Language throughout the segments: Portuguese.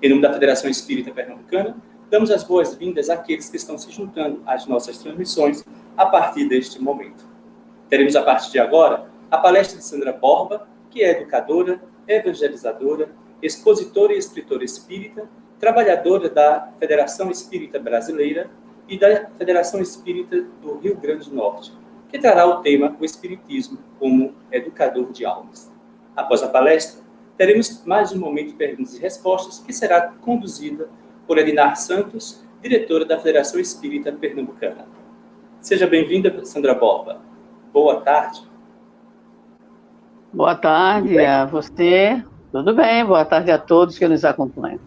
Em nome da Federação Espírita Pernambucana, damos as boas-vindas àqueles que estão se juntando às nossas transmissões a partir deste momento. Teremos a partir de agora a palestra de Sandra Borba, que é educadora, evangelizadora, expositora e escritora espírita, trabalhadora da Federação Espírita Brasileira e da Federação Espírita do Rio Grande do Norte, que trará o tema o Espiritismo como educador de almas. Após a palestra, teremos mais um momento de perguntas e respostas, que será conduzida por Elinar Santos, diretora da Federação Espírita Pernambucana. Seja bem-vinda, Sandra Borba. Boa tarde. Boa tarde a você. Tudo bem? Boa tarde a todos que nos acompanham.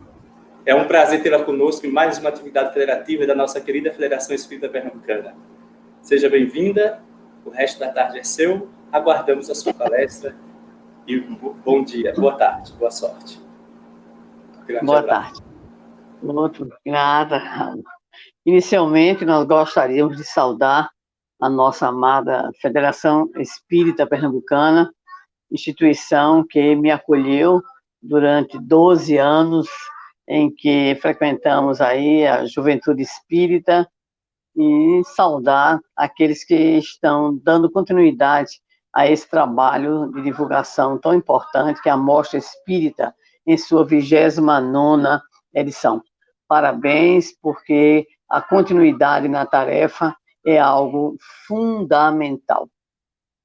É um prazer tê-la conosco em mais uma atividade federativa da nossa querida Federação Espírita Pernambucana. Seja bem-vinda. O resto da tarde é seu. Aguardamos a sua palestra. E bom dia, boa tarde, boa sorte. Boa tarde. Obrigada. Inicialmente, nós gostaríamos de saudar a nossa amada Federação Espírita Pernambucana, instituição que me acolheu durante 12 anos, em que frequentamos aí a juventude espírita, e saudar aqueles que estão dando continuidade a esse trabalho de divulgação tão importante, que é a Mostra Espírita, em sua 29ª edição. Parabéns, porque a continuidade na tarefa é algo fundamental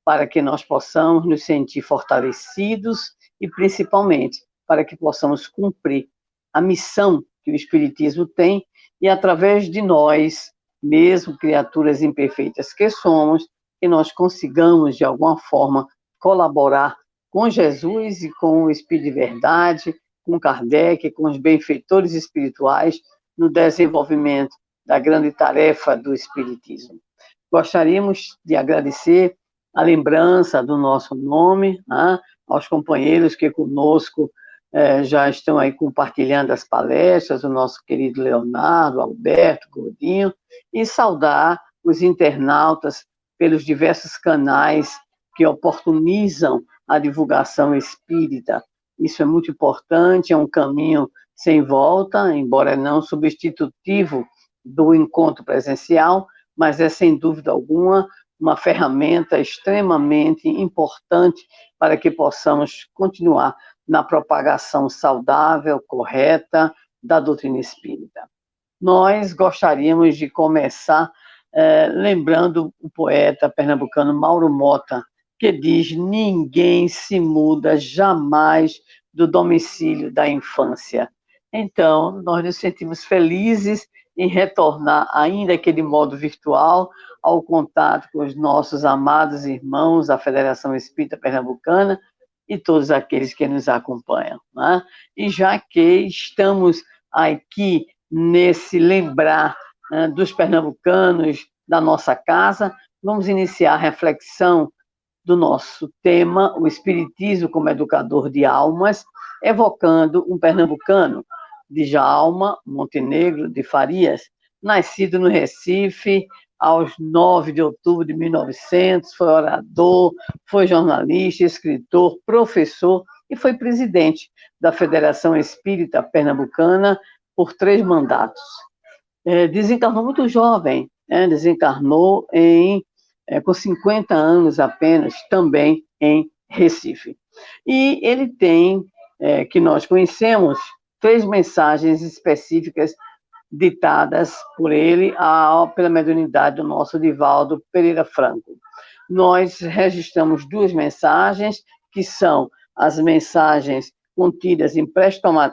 para que nós possamos nos sentir fortalecidos e, principalmente, para que possamos cumprir a missão que o Espiritismo tem e, através de nós, mesmo criaturas imperfeitas que somos, que nós consigamos, de alguma forma, colaborar com Jesus e com o Espírito de Verdade, com Kardec, com os benfeitores espirituais, no desenvolvimento da grande tarefa do Espiritismo. Gostaríamos de agradecer a lembrança do nosso nome, né, aos companheiros que conosco já estão aí compartilhando as palestras, o nosso querido Leonardo, Alberto, Gordinho, e saudar os internautas pelos diversos canais que oportunizam a divulgação espírita. Isso é muito importante, é um caminho sem volta, embora não substitutivo do encontro presencial, mas é, sem dúvida alguma, uma ferramenta extremamente importante para que possamos continuar na propagação saudável, correta, da doutrina espírita. Nós gostaríamos de começar lembrando o poeta pernambucano Mauro Mota, que diz: ninguém se muda jamais do domicílio da infância. Então, nós nos sentimos felizes em retornar, ainda que de modo virtual, ao contato com os nossos amados irmãos da Federação Espírita Pernambucana e todos aqueles que nos acompanham, né? E já que estamos aqui nesse lembrar dos pernambucanos da nossa casa, vamos iniciar a reflexão do nosso tema, o Espiritismo como educador de almas, evocando um pernambucano, Djalma Montenegro de Farias, nascido no Recife aos 9 de outubro de 1900, foi orador, foi jornalista, escritor, professor e foi presidente da Federação Espírita Pernambucana por 3 mandatos. Desencarnou muito jovem, desencarnou com 50 anos apenas, também em Recife. E ele tem, que nós conhecemos, 3 mensagens específicas ditadas por ele pela mediunidade do nosso Divaldo Pereira Franco. Nós registramos 2 mensagens, que são as mensagens contidas em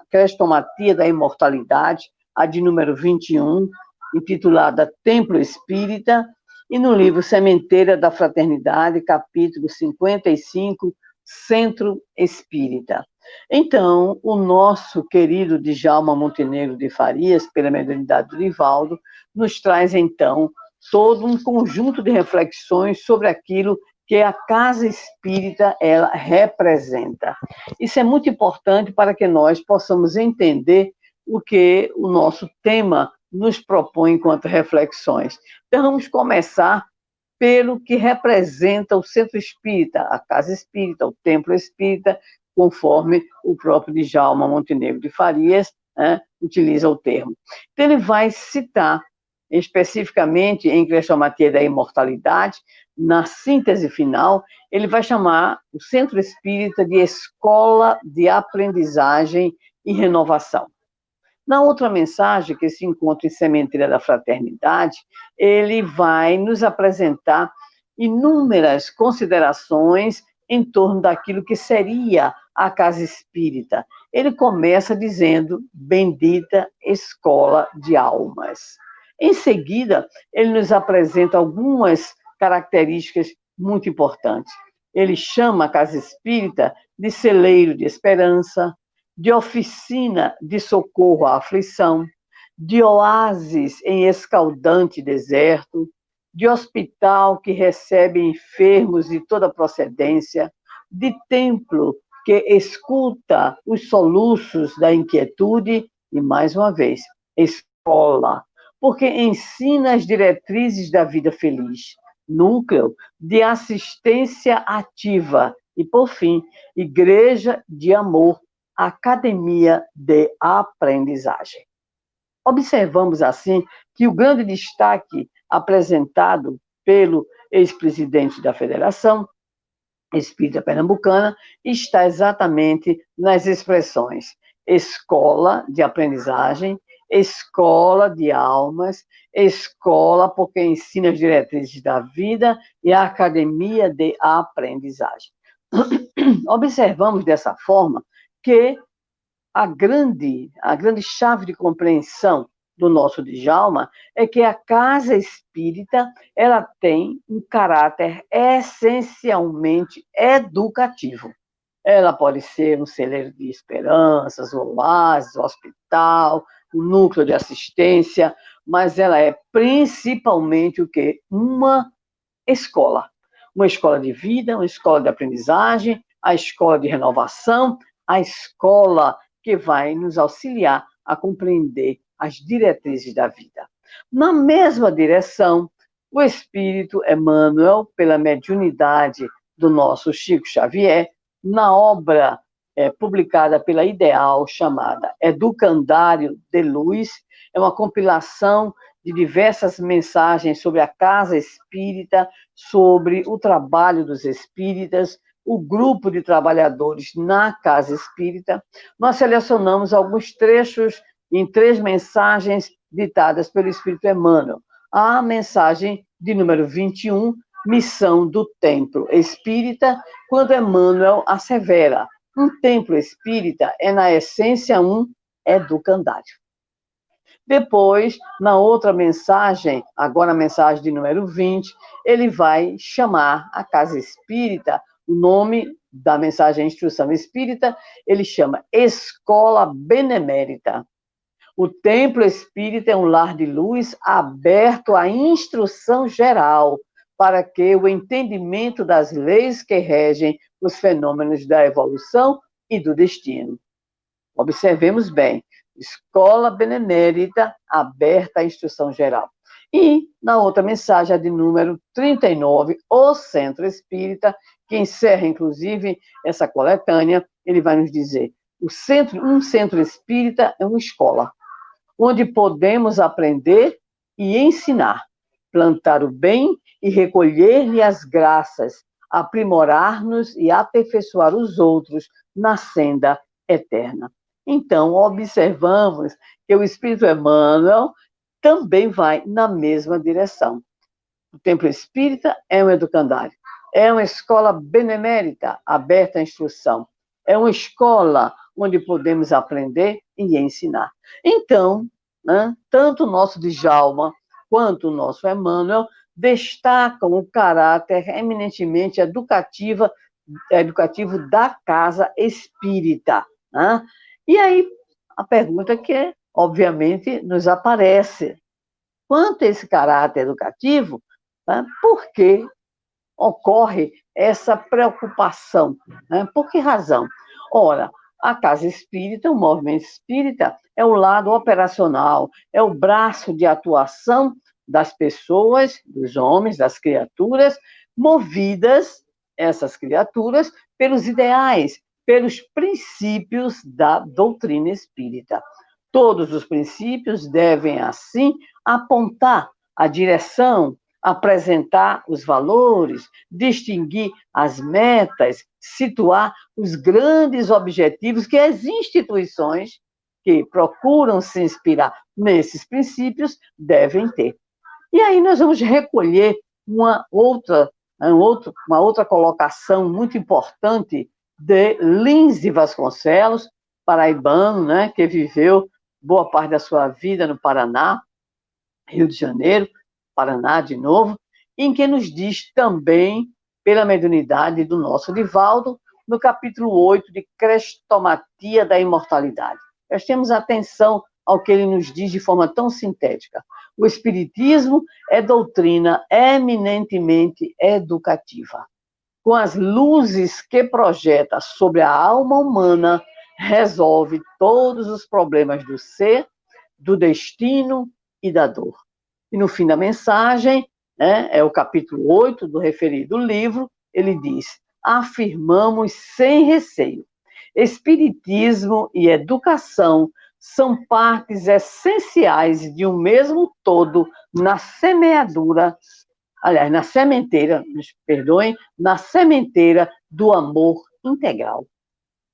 Crestomatia da Imortalidade, a de número 21, intitulada Templo Espírita, e no livro Sementeira da Fraternidade, capítulo 55, Centro Espírita. Então, o nosso querido Djalma Montenegro de Farias, pela mediunidade do Divaldo, nos traz, então, todo um conjunto de reflexões sobre aquilo que a casa espírita ela representa. Isso é muito importante para que nós possamos entender o que o nosso tema nos propõe enquanto reflexões. Então, vamos começar pelo que representa o centro espírita, a casa espírita, o templo espírita, conforme o próprio Djalma Montenegro de Farias né, utiliza o termo. Então, ele vai citar, especificamente em Crestomatia da Imortalidade, na síntese final, ele vai chamar o Centro Espírita de Escola de Aprendizagem e Renovação. Na outra mensagem, que se encontra em Sementeira da Fraternidade, ele vai nos apresentar inúmeras considerações em torno daquilo que seria a casa espírita. Ele começa dizendo, bendita escola de almas. Em seguida, ele nos apresenta algumas características muito importantes. Ele chama a casa espírita de celeiro de esperança, de oficina de socorro à aflição, de oásis em escaldante deserto, de hospital que recebe enfermos de toda procedência, de templo que escuta os soluços da inquietude e, mais uma vez, escola, porque ensina as diretrizes da vida feliz, núcleo de assistência ativa e, por fim, igreja de amor, academia de aprendizagem. Observamos, assim, que o grande destaque apresentado pelo ex-presidente da Federação Espírita Pernambucana está exatamente nas expressões escola de aprendizagem, escola de almas, escola porque ensina as diretrizes da vida e a academia de aprendizagem. Observamos dessa forma que a grande chave de compreensão do nosso Djalma é que a casa espírita ela tem um caráter essencialmente educativo. Ela pode ser um celeiro de esperanças, um oásis, um hospital, um núcleo de assistência, mas ela é principalmente o quê? Uma escola. Uma escola de vida, uma escola de aprendizagem, a escola de renovação, a escola que vai nos auxiliar a compreender as diretrizes da vida. Na mesma direção, o Espírito Emmanuel, pela mediunidade do nosso Chico Xavier, na obra publicada pela Ideal, chamada Educandário de Luz, é uma compilação de diversas mensagens sobre a casa espírita, sobre o trabalho dos espíritas, o grupo de trabalhadores na casa espírita. Nós selecionamos alguns trechos em 3 mensagens ditadas pelo Espírito Emmanuel. A mensagem de número 21, Missão do Templo Espírita, quando Emmanuel assevera: um templo espírita é, na essência, um educandário. Depois, na outra mensagem, agora a mensagem de número 20, ele vai chamar a casa espírita, o nome da mensagem Instrução Espírita, ele chama Escola Benemérita. O templo espírita é um lar de luz aberto à instrução geral, para que o entendimento das leis que regem os fenômenos da evolução e do destino. Observemos bem, escola benemérita aberta à instrução geral. E, na outra mensagem, a de número 39, o Centro Espírita, que encerra, inclusive, essa coletânea, ele vai nos dizer: um centro espírita é uma escola, onde podemos aprender e ensinar, plantar o bem e recolher-lhe as graças, aprimorar-nos e aperfeiçoar os outros na senda eterna. Então, observamos que o Espírito Emmanuel também vai na mesma direção. O templo espírita é um educandário, é uma escola benemérita, aberta à instrução, é uma escola onde podemos aprender e ensinar. Então, tanto o nosso Djalma quanto o nosso Emmanuel destacam o caráter eminentemente educativo da casa espírita. E aí, a pergunta que, obviamente, nos aparece: quanto a esse caráter educativo, por que ocorre essa preocupação? Por que razão? Ora, a casa espírita, o movimento espírita, é o lado operacional, é o braço de atuação das pessoas, dos homens, das criaturas, movidas, essas criaturas, pelos ideais, pelos princípios da doutrina espírita. Todos os princípios devem, assim, apontar a direção, apresentar os valores, distinguir as metas, situar os grandes objetivos que as instituições que procuram se inspirar nesses princípios devem ter. E aí nós vamos recolher uma outra colocação muito importante de Lins de Vasconcelos, paraibano, né, que viveu boa parte da sua vida no Paraná, Rio de Janeiro, Paraná de novo, em que nos diz também, pela mediunidade do nosso Divaldo, no capítulo 8 de Crestomatia da Imortalidade. Prestemos atenção ao que ele nos diz de forma tão sintética. O Espiritismo é doutrina eminentemente educativa. Com as luzes que projeta sobre a alma humana, resolve todos os problemas do ser, do destino e da dor. E no fim da mensagem, é o capítulo 8 do referido livro, ele diz: afirmamos sem receio, Espiritismo e educação são partes essenciais de um mesmo todo na semeadura, aliás, na sementeira, na sementeira do amor integral.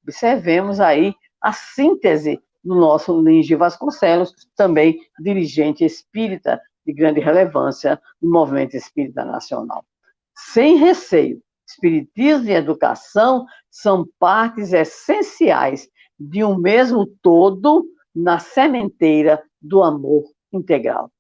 Observemos aí a síntese do nosso Lins de Vasconcelos, também dirigente espírita de grande relevância no movimento espírita nacional. Sem receio, Espiritismo e educação são partes essenciais de um mesmo todo na sementeira do amor integral.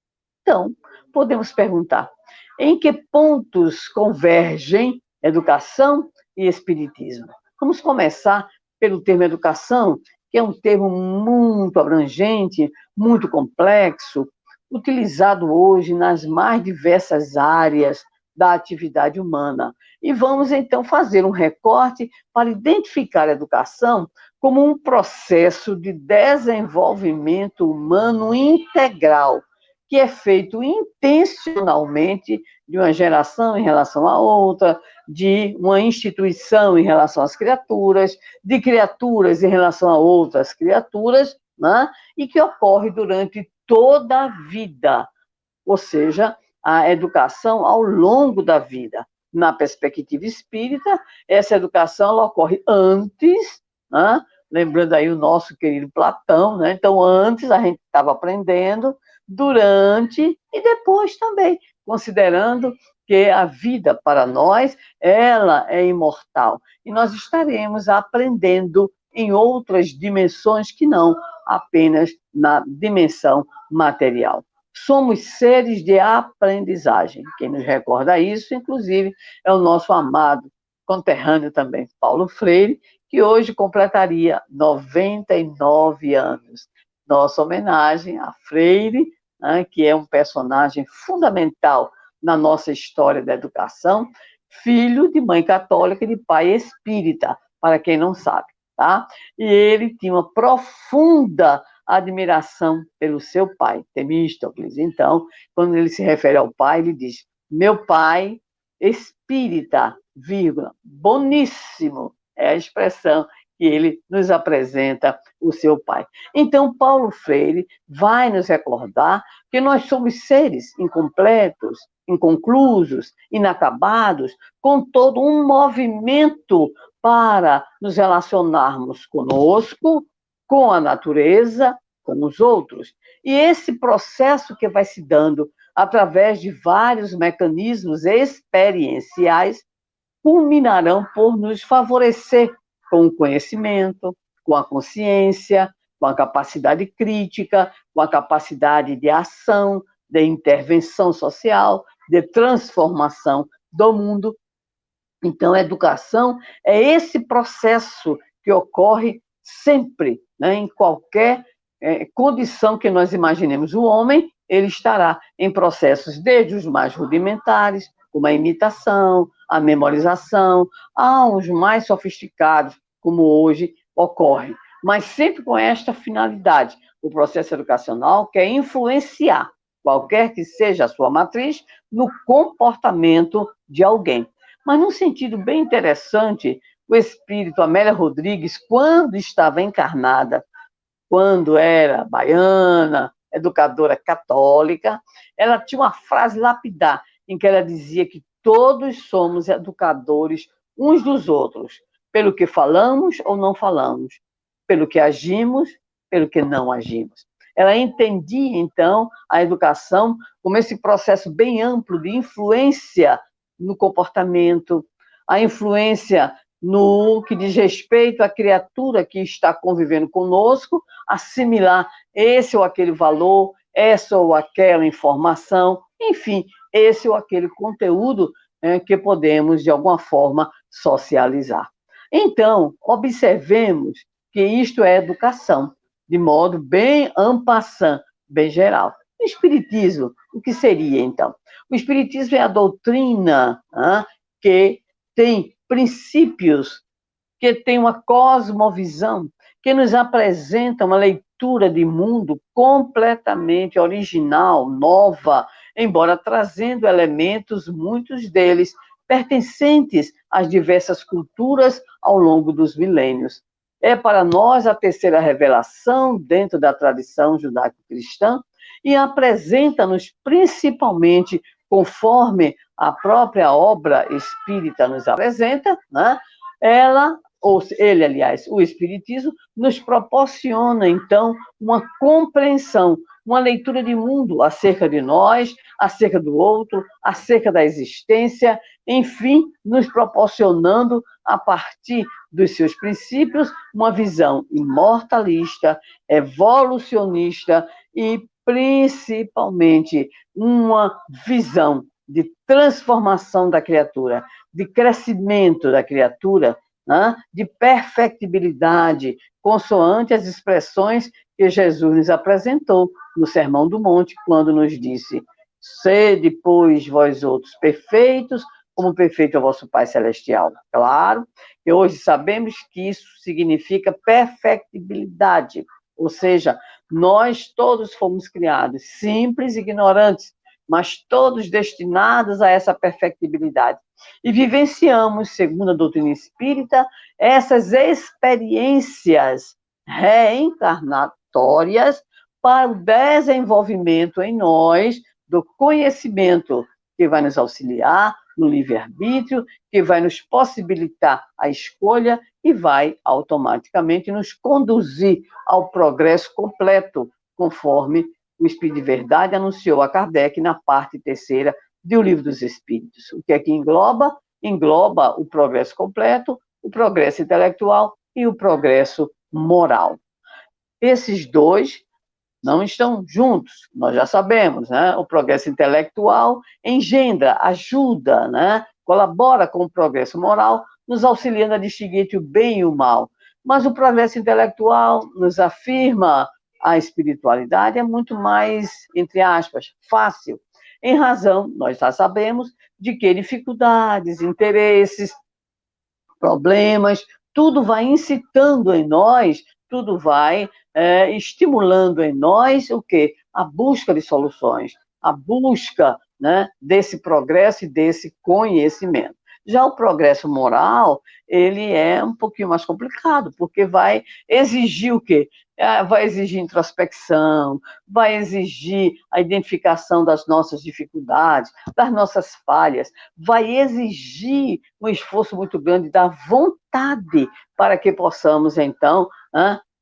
Então, podemos perguntar, em que pontos convergem educação e espiritismo? Vamos começar pelo termo educação, que é um termo muito abrangente, muito complexo, utilizado hoje nas mais diversas áreas da atividade humana. E vamos, então, fazer um recorte para identificar a educação como um processo de desenvolvimento humano integral, que é feito intencionalmente de uma geração em relação à outra, de uma instituição em relação às criaturas, de criaturas em relação a outras criaturas, né? E que ocorre durante toda a vida, ou seja, a educação ao longo da vida. Na perspectiva espírita, essa educação ela ocorre antes, né? Lembrando aí o nosso querido Platão, né? Então, antes a gente estava aprendendo, durante e depois também, considerando que a vida para nós, ela é imortal. E nós estaremos aprendendo em outras dimensões que não apenas na dimensão material. Somos seres de aprendizagem. Quem nos recorda isso, inclusive, é o nosso amado conterrâneo também, Paulo Freire, que hoje completaria 99 anos. Nossa homenagem a Freire, né, que é um personagem fundamental na nossa história da educação, filho de mãe católica e de pai espírita, para quem não sabe, tá? E ele tinha uma profunda admiração pelo seu pai, Temístocles. Então, quando ele se refere ao pai, ele diz: meu pai espírita, vírgula, boníssimo, é a expressão que ele nos apresenta o seu pai. Então, Paulo Freire vai nos recordar que nós somos seres incompletos, inconclusos, inacabados, com todo um movimento para nos relacionarmos conosco, com a natureza, com os outros. E esse processo que vai se dando através de vários mecanismos experienciais culminarão por nos favorecer com o conhecimento, com a consciência, com a capacidade crítica, com a capacidade de ação, de intervenção social, de transformação do mundo. Então, a educação é esse processo que ocorre sempre, né, em qualquer condição que nós imaginemos. O homem, ele estará em processos desde os mais rudimentares, como a imitação, a memorização, aos mais sofisticados, como hoje ocorre. Mas sempre com esta finalidade. O processo educacional quer influenciar, qualquer que seja a sua matriz, no comportamento de alguém. Mas num sentido bem interessante, o espírito Amélia Rodrigues, quando estava encarnada, quando era baiana, educadora católica, ela tinha uma frase lapidar, em que ela dizia que todos somos educadores uns dos outros, pelo que falamos ou não falamos, pelo que agimos, pelo que não agimos. Ela entendia, então, a educação como esse processo bem amplo de influência no comportamento, a influência no que diz respeito à criatura que está convivendo conosco, assimilar esse ou aquele valor, essa ou aquela informação, enfim, esse ou aquele conteúdo que podemos, de alguma forma, socializar. Então, observemos que isto é educação, de modo bem en passant, bem geral. O Espiritismo, o que seria, então? O Espiritismo é a doutrina que tem princípios, que tem uma cosmovisão, que nos apresenta uma leitura de mundo completamente original, nova, embora trazendo elementos, muitos deles, pertencentes às diversas culturas ao longo dos milênios. É para nós a terceira revelação dentro da tradição judaico-cristã e apresenta-nos principalmente, conforme a própria obra espírita nos apresenta, né? Ele, aliás, o Espiritismo, nos proporciona, então, uma compreensão, uma leitura de mundo acerca de nós, acerca do outro, acerca da existência, enfim, nos proporcionando, a partir dos seus princípios, uma visão imortalista, evolucionista e, principalmente, uma visão de transformação da criatura, de crescimento da criatura, de perfectibilidade, consoante as expressões que Jesus nos apresentou no Sermão do Monte, quando nos disse: sede, pois, vós outros perfeitos, como perfeito é o vosso Pai Celestial. Claro que hoje sabemos que isso significa perfectibilidade, ou seja, nós todos fomos criados simples e ignorantes, mas todos destinados a essa perfectibilidade. E vivenciamos, segundo a doutrina espírita, essas experiências reencarnatórias para o desenvolvimento em nós do conhecimento que vai nos auxiliar no livre-arbítrio, que vai nos possibilitar a escolha e vai automaticamente nos conduzir ao progresso completo, conforme o Espírito de Verdade anunciou a Kardec na parte terceira do Livro dos Espíritos. O que é que engloba? Engloba o progresso completo, o progresso intelectual e o progresso moral. Esses dois não estão juntos, nós já sabemos, né? O progresso intelectual engendra, ajuda, né? Colabora com o progresso moral, nos auxiliando a distinguir entre o bem e o mal. Mas o progresso intelectual nos afirma a espiritualidade é muito mais, entre aspas, fácil, em razão, nós já sabemos, de que dificuldades, interesses, problemas, tudo vai incitando em nós, tudo vai estimulando em nós o quê? A busca de soluções, a busca, né, desse progresso e desse conhecimento. Já o progresso moral, ele é um pouquinho mais complicado, porque vai exigir o quê? Vai exigir introspecção, vai exigir a identificação das nossas dificuldades, das nossas falhas, vai exigir um esforço muito grande da vontade para que possamos, então,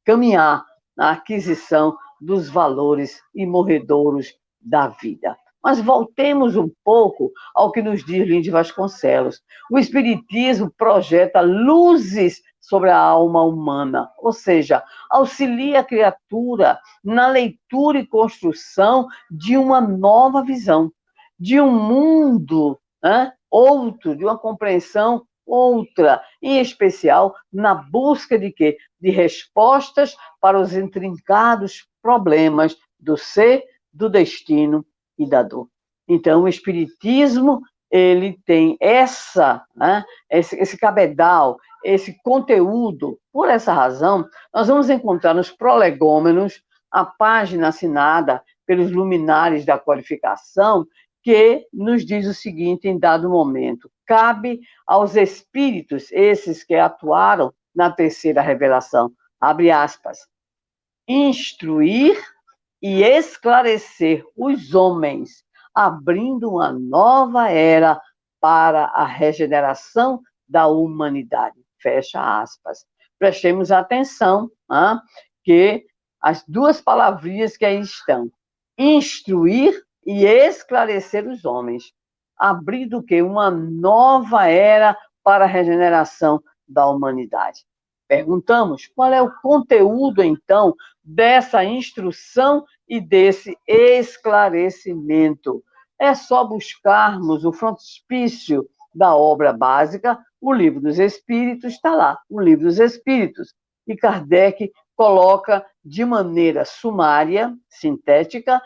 caminhar na aquisição dos valores imorredouros da vida. Mas voltemos um pouco ao que nos diz Lins de Vasconcelos. O Espiritismo projeta luzes sobre a alma humana, ou seja, auxilia a criatura na leitura e construção de uma nova visão, de um mundo outro, de uma compreensão outra, em especial na busca de quê? De respostas para os intrincados problemas do ser, do destino e da dor. Então, o Espiritismo, ele tem esse cabedal, esse conteúdo. Por essa razão, nós vamos encontrar nos prolegômenos a página assinada pelos luminares da qualificação, que nos diz o seguinte, em dado momento: cabe aos espíritos, esses que atuaram na terceira revelação, abre aspas, instruir e esclarecer os homens, abrindo uma nova era para a regeneração da humanidade. Fecha aspas. Prestemos atenção, que as duas palavrinhas que aí estão, instruir e esclarecer os homens, abrindo o quê? Uma nova era para a regeneração da humanidade. Perguntamos, qual é o conteúdo, então, dessa instrução e desse esclarecimento? É só buscarmos o frontispício da obra básica, o Livro dos Espíritos, está lá, o Livro dos Espíritos. E Kardec coloca de maneira sumária, sintética,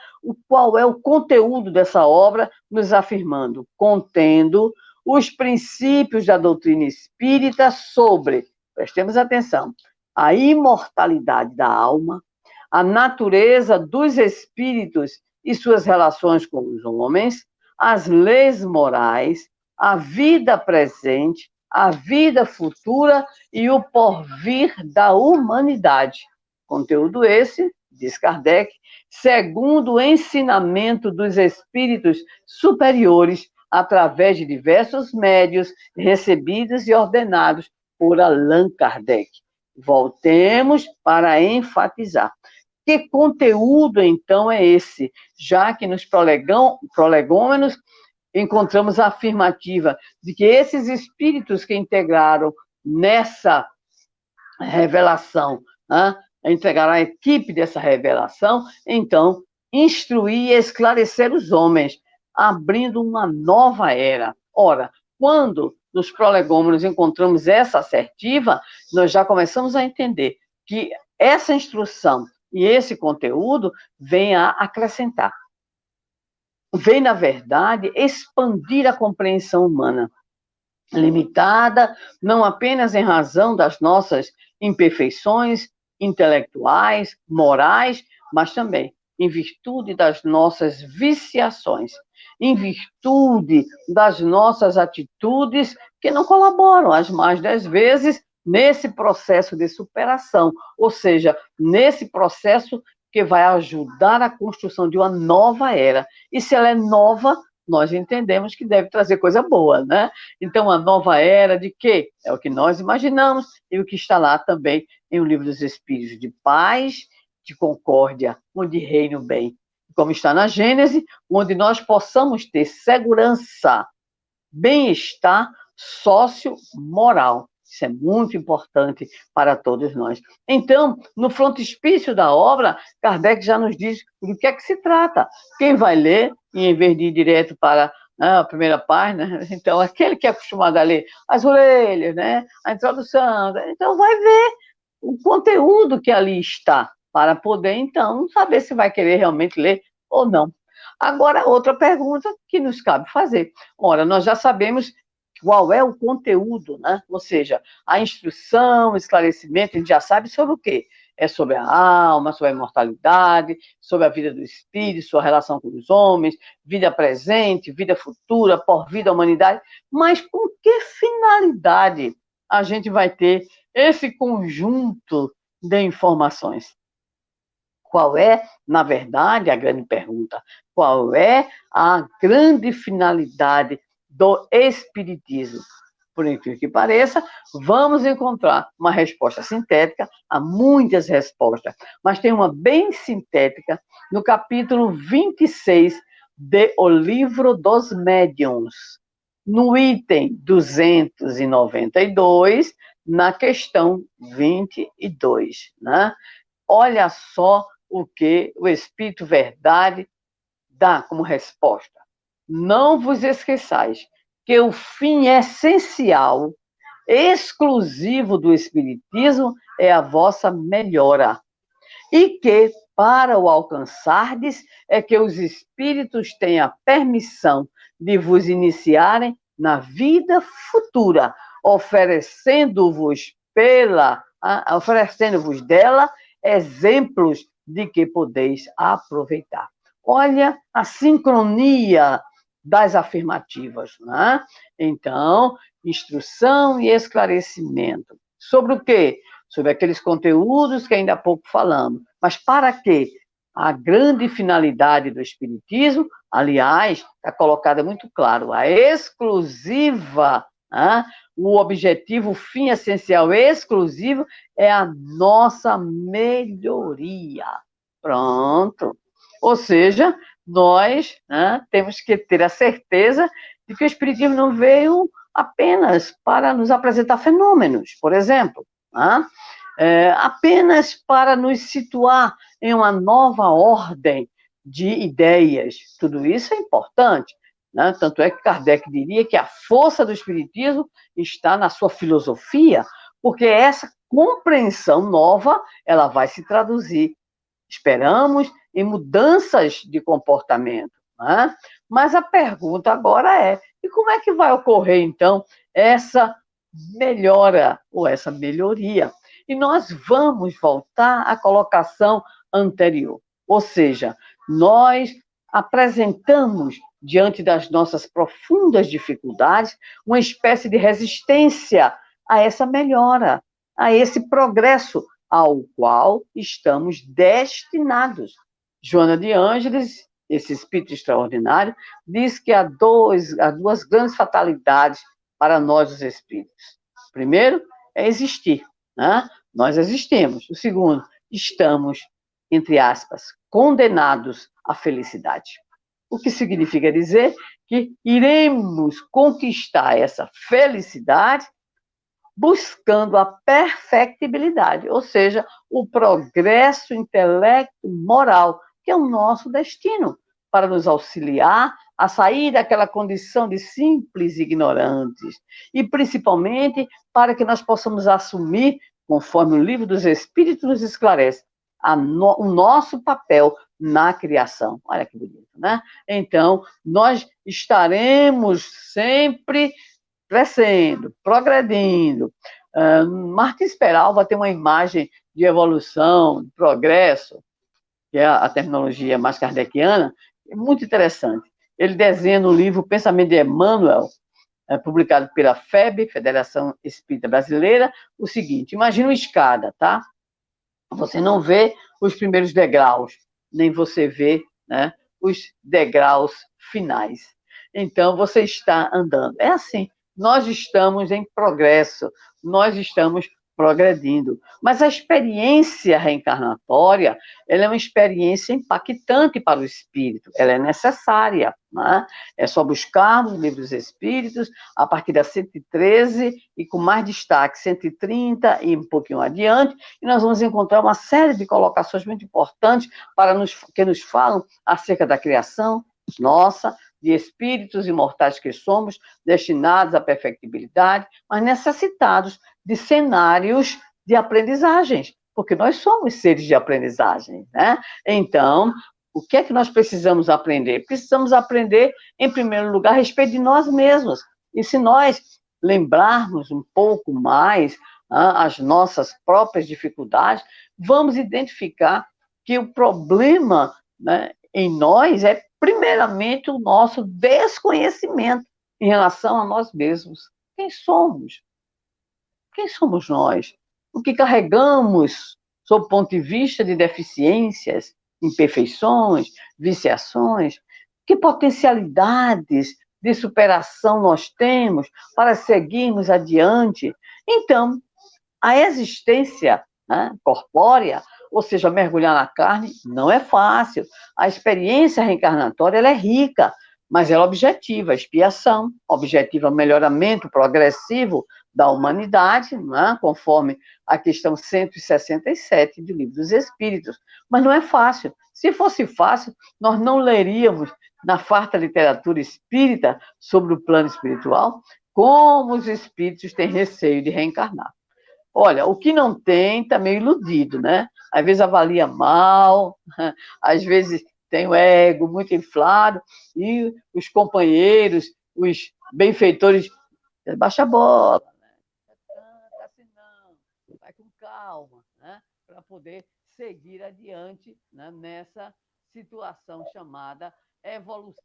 qual é o conteúdo dessa obra, nos afirmando, contendo os princípios da doutrina espírita sobre, prestemos atenção, a imortalidade da alma, a natureza dos espíritos e suas relações com os homens, as leis morais, a vida presente, a vida futura e o porvir da humanidade. Conteúdo esse, diz Kardec, segundo o ensinamento dos espíritos superiores, através de diversos médios recebidos e ordenados por Allan Kardec. Voltemos para enfatizar. Que conteúdo, então, é esse? Já que nos prolegômenos encontramos a afirmativa de que esses espíritos que integraram nessa revelação, integraram a equipe dessa revelação, então, instruir e esclarecer os homens, abrindo uma nova era. Ora, quando nos prolegômenos encontramos essa assertiva, nós já começamos a entender que essa instrução e esse conteúdo vem a acrescentar. Vem, na verdade, expandir a compreensão humana, limitada não apenas em razão das nossas imperfeições intelectuais, morais, mas também em virtude das nossas viciações, em virtude das nossas atitudes que não colaboram, as mais das vezes, nesse processo de superação, ou seja, nesse processo que vai ajudar a construção de uma nova era. E se ela é nova, nós entendemos que deve trazer coisa boa, né? Então, a nova era de quê? É o que nós imaginamos e o que está lá também em O Livro dos Espíritos, de paz, de concórdia, onde reina o bem. Como está na Gênese, onde nós possamos ter segurança, bem-estar socio-moral. Isso é muito importante para todos nós. Então, no frontispício da obra, Kardec já nos diz do que é que se trata. Quem vai ler, e em vez de ir direto para a primeira página, então, aquele que é acostumado a ler as orelhas, né, a introdução, então vai ver o conteúdo que ali está, para poder, então, saber se vai querer realmente ler ou não. Agora, outra pergunta que nos cabe fazer. Ora, nós já sabemos qual é o conteúdo, né? Ou seja, a instrução, o esclarecimento, a gente já sabe sobre o quê? É sobre a alma, sobre a imortalidade, sobre a vida do espírito, sua relação com os homens, vida presente, vida futura, porvir da humanidade. Mas com que finalidade a gente vai ter esse conjunto de informações? Qual é, na verdade, a grande pergunta? Qual é a grande finalidade do Espiritismo? Por incrível que pareça, vamos encontrar uma resposta sintética, há muitas respostas, mas tem uma bem sintética no capítulo 26 de O Livro dos Médiuns, no item 292, na questão 22, né? Olha só o que o Espírito Verdade dá como resposta. Não vos esqueçais que o fim essencial, exclusivo do Espiritismo, é a vossa melhora. E que, para o alcançardes, é que os Espíritos têm a permissão de vos iniciarem na vida futura, oferecendo-vos dela exemplos de que podeis aproveitar. Olha a sincronia das afirmativas, né? Então, instrução e esclarecimento. Sobre o quê? sobre aqueles conteúdos que ainda há pouco falamos. Mas para quê? A grande finalidade do Espiritismo, aliás, está colocada muito claro, a exclusiva, o objetivo, o fim essencial exclusivo é a nossa melhoria. Pronto. Ou seja, nós temos que ter a certeza de que o Espiritismo não veio apenas para nos apresentar fenômenos, por exemplo, apenas para nos situar em uma nova ordem de ideias. Tudo isso é importante, né? Tanto é que Kardec diria que a força do Espiritismo está na sua filosofia, porque essa compreensão nova ela vai se traduzir, esperamos, em mudanças de comportamento. Né? Mas a pergunta agora é, e como é que vai ocorrer, então, essa melhora ou essa melhoria? E nós vamos voltar à colocação anterior. Ou seja, nós apresentamos, diante das nossas profundas dificuldades, uma espécie de resistência a essa melhora, a esse progresso ao qual estamos destinados. Joana de Ângeles, esse espírito extraordinário, diz que há duas grandes fatalidades para nós, os espíritos. Primeiro, é existir. Né? Nós existimos. O segundo, estamos, entre aspas, condenados à felicidade. O que significa dizer que iremos conquistar essa felicidade buscando a perfectibilidade, ou seja, o progresso intelecto moral, que é o nosso destino, para nos auxiliar a sair daquela condição de simples ignorantes, e principalmente para que nós possamos assumir, conforme o Livro dos Espíritos nos esclarece, o nosso papel na criação. Olha que bonito, né? Então, nós estaremos sempre crescendo, progredindo. Martins Peralva tem uma imagem de evolução, de progresso, que é a terminologia mais kardeciana, muito interessante. Ele desenha no livro Pensamento de Emmanuel, publicado pela FEB, Federação Espírita Brasileira, o seguinte: imagina uma escada, tá? Você não vê os primeiros degraus, nem você vê, né, os degraus finais. Então, você está andando. É assim, nós estamos em progresso, nós estamos progredindo. Mas a experiência reencarnatória, ela é uma experiência impactante para o espírito, ela é necessária, né? É só buscarmos o Livro dos Espíritos, a partir da 113, e com mais destaque, 130 e um pouquinho adiante, e nós vamos encontrar uma série de colocações muito importantes que nos falam acerca da criação nossa, de espíritos imortais que somos, destinados à perfectibilidade, mas necessitados de cenários de aprendizagens, porque nós somos seres de aprendizagem, né? Então, o que é que nós precisamos aprender? Precisamos aprender, em primeiro lugar, a respeito de nós mesmos. E se nós lembrarmos um pouco mais as nossas próprias dificuldades, vamos identificar que o problema, né, em nós é, primeiramente, o nosso desconhecimento em relação a nós mesmos. Quem somos? Quem somos nós? O que carregamos sob o ponto de vista de deficiências, imperfeições, viciações? Que potencialidades de superação nós temos para seguirmos adiante? Então, a existência, né, corpórea, ou seja, mergulhar na carne, não é fácil. A experiência reencarnatória ela é rica, mas ela é objetiva, expiação, objetiva melhoramento progressivo da humanidade, né, conforme a questão 167 do Livro dos Espíritos. Mas não é fácil. Se fosse fácil, nós não leríamos na farta literatura espírita sobre o plano espiritual como os espíritos têm receio de reencarnar. Olha, o que não tem está meio iludido, né? Às vezes avalia mal, às vezes tem o ego muito inflado, e os companheiros, os benfeitores, baixa a bola, né? Assim não, vai com calma, né? Para poder seguir adiante, né? Nessa situação chamada evolução,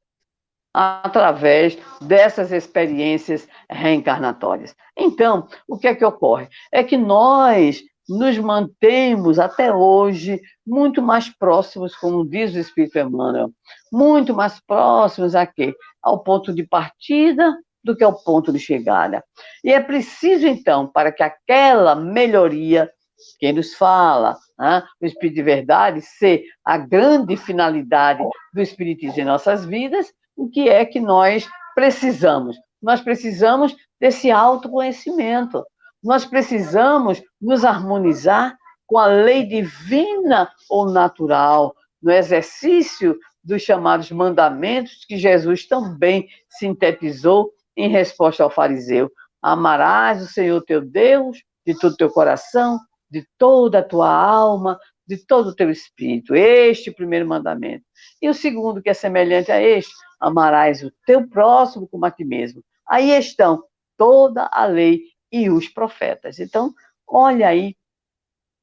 através dessas experiências reencarnatórias. Então, o que é que ocorre? É que nós nos mantemos até hoje muito mais próximos, como diz o Espírito Emmanuel, muito mais próximos a quê? Ao ponto de partida do que ao ponto de chegada. E é preciso, então, para que aquela melhoria, quem nos fala, né, o Espírito de Verdade, ser a grande finalidade do Espiritismo em nossas vidas, o que é que nós precisamos? Nós precisamos desse autoconhecimento. Nós precisamos nos harmonizar com a lei divina ou natural, no exercício dos chamados mandamentos que Jesus também sintetizou em resposta ao fariseu. Amarás o Senhor teu Deus de todo o teu coração, de toda a tua alma, de todo o teu espírito. Este é o primeiro mandamento. E o segundo, que é semelhante a este, amarás o teu próximo como a ti mesmo. Aí estão toda a lei e os profetas. Então, olha aí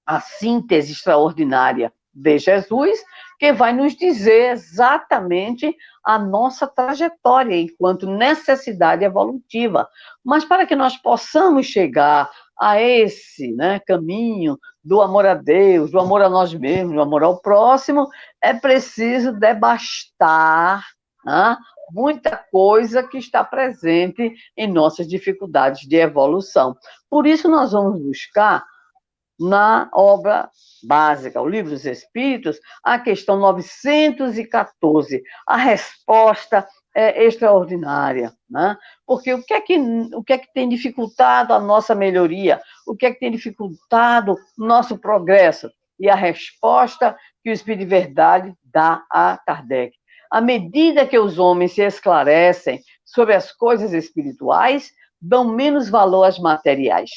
a síntese extraordinária de Jesus, que vai nos dizer exatamente a nossa trajetória enquanto necessidade evolutiva. Mas para que nós possamos chegar a esse, né, caminho do amor a Deus, do amor a nós mesmos, do amor ao próximo, é preciso debastar, né, muita coisa que está presente em nossas dificuldades de evolução. Por isso, nós vamos buscar na obra básica, o Livro dos Espíritos, a questão 914. A resposta é extraordinária, né? Porque o que é que tem dificultado a nossa melhoria? O que é que tem dificultado o nosso progresso? E a resposta que o Espírito de Verdade dá a Kardec. À medida que os homens se esclarecem sobre as coisas espirituais, dão menos valor às materiais.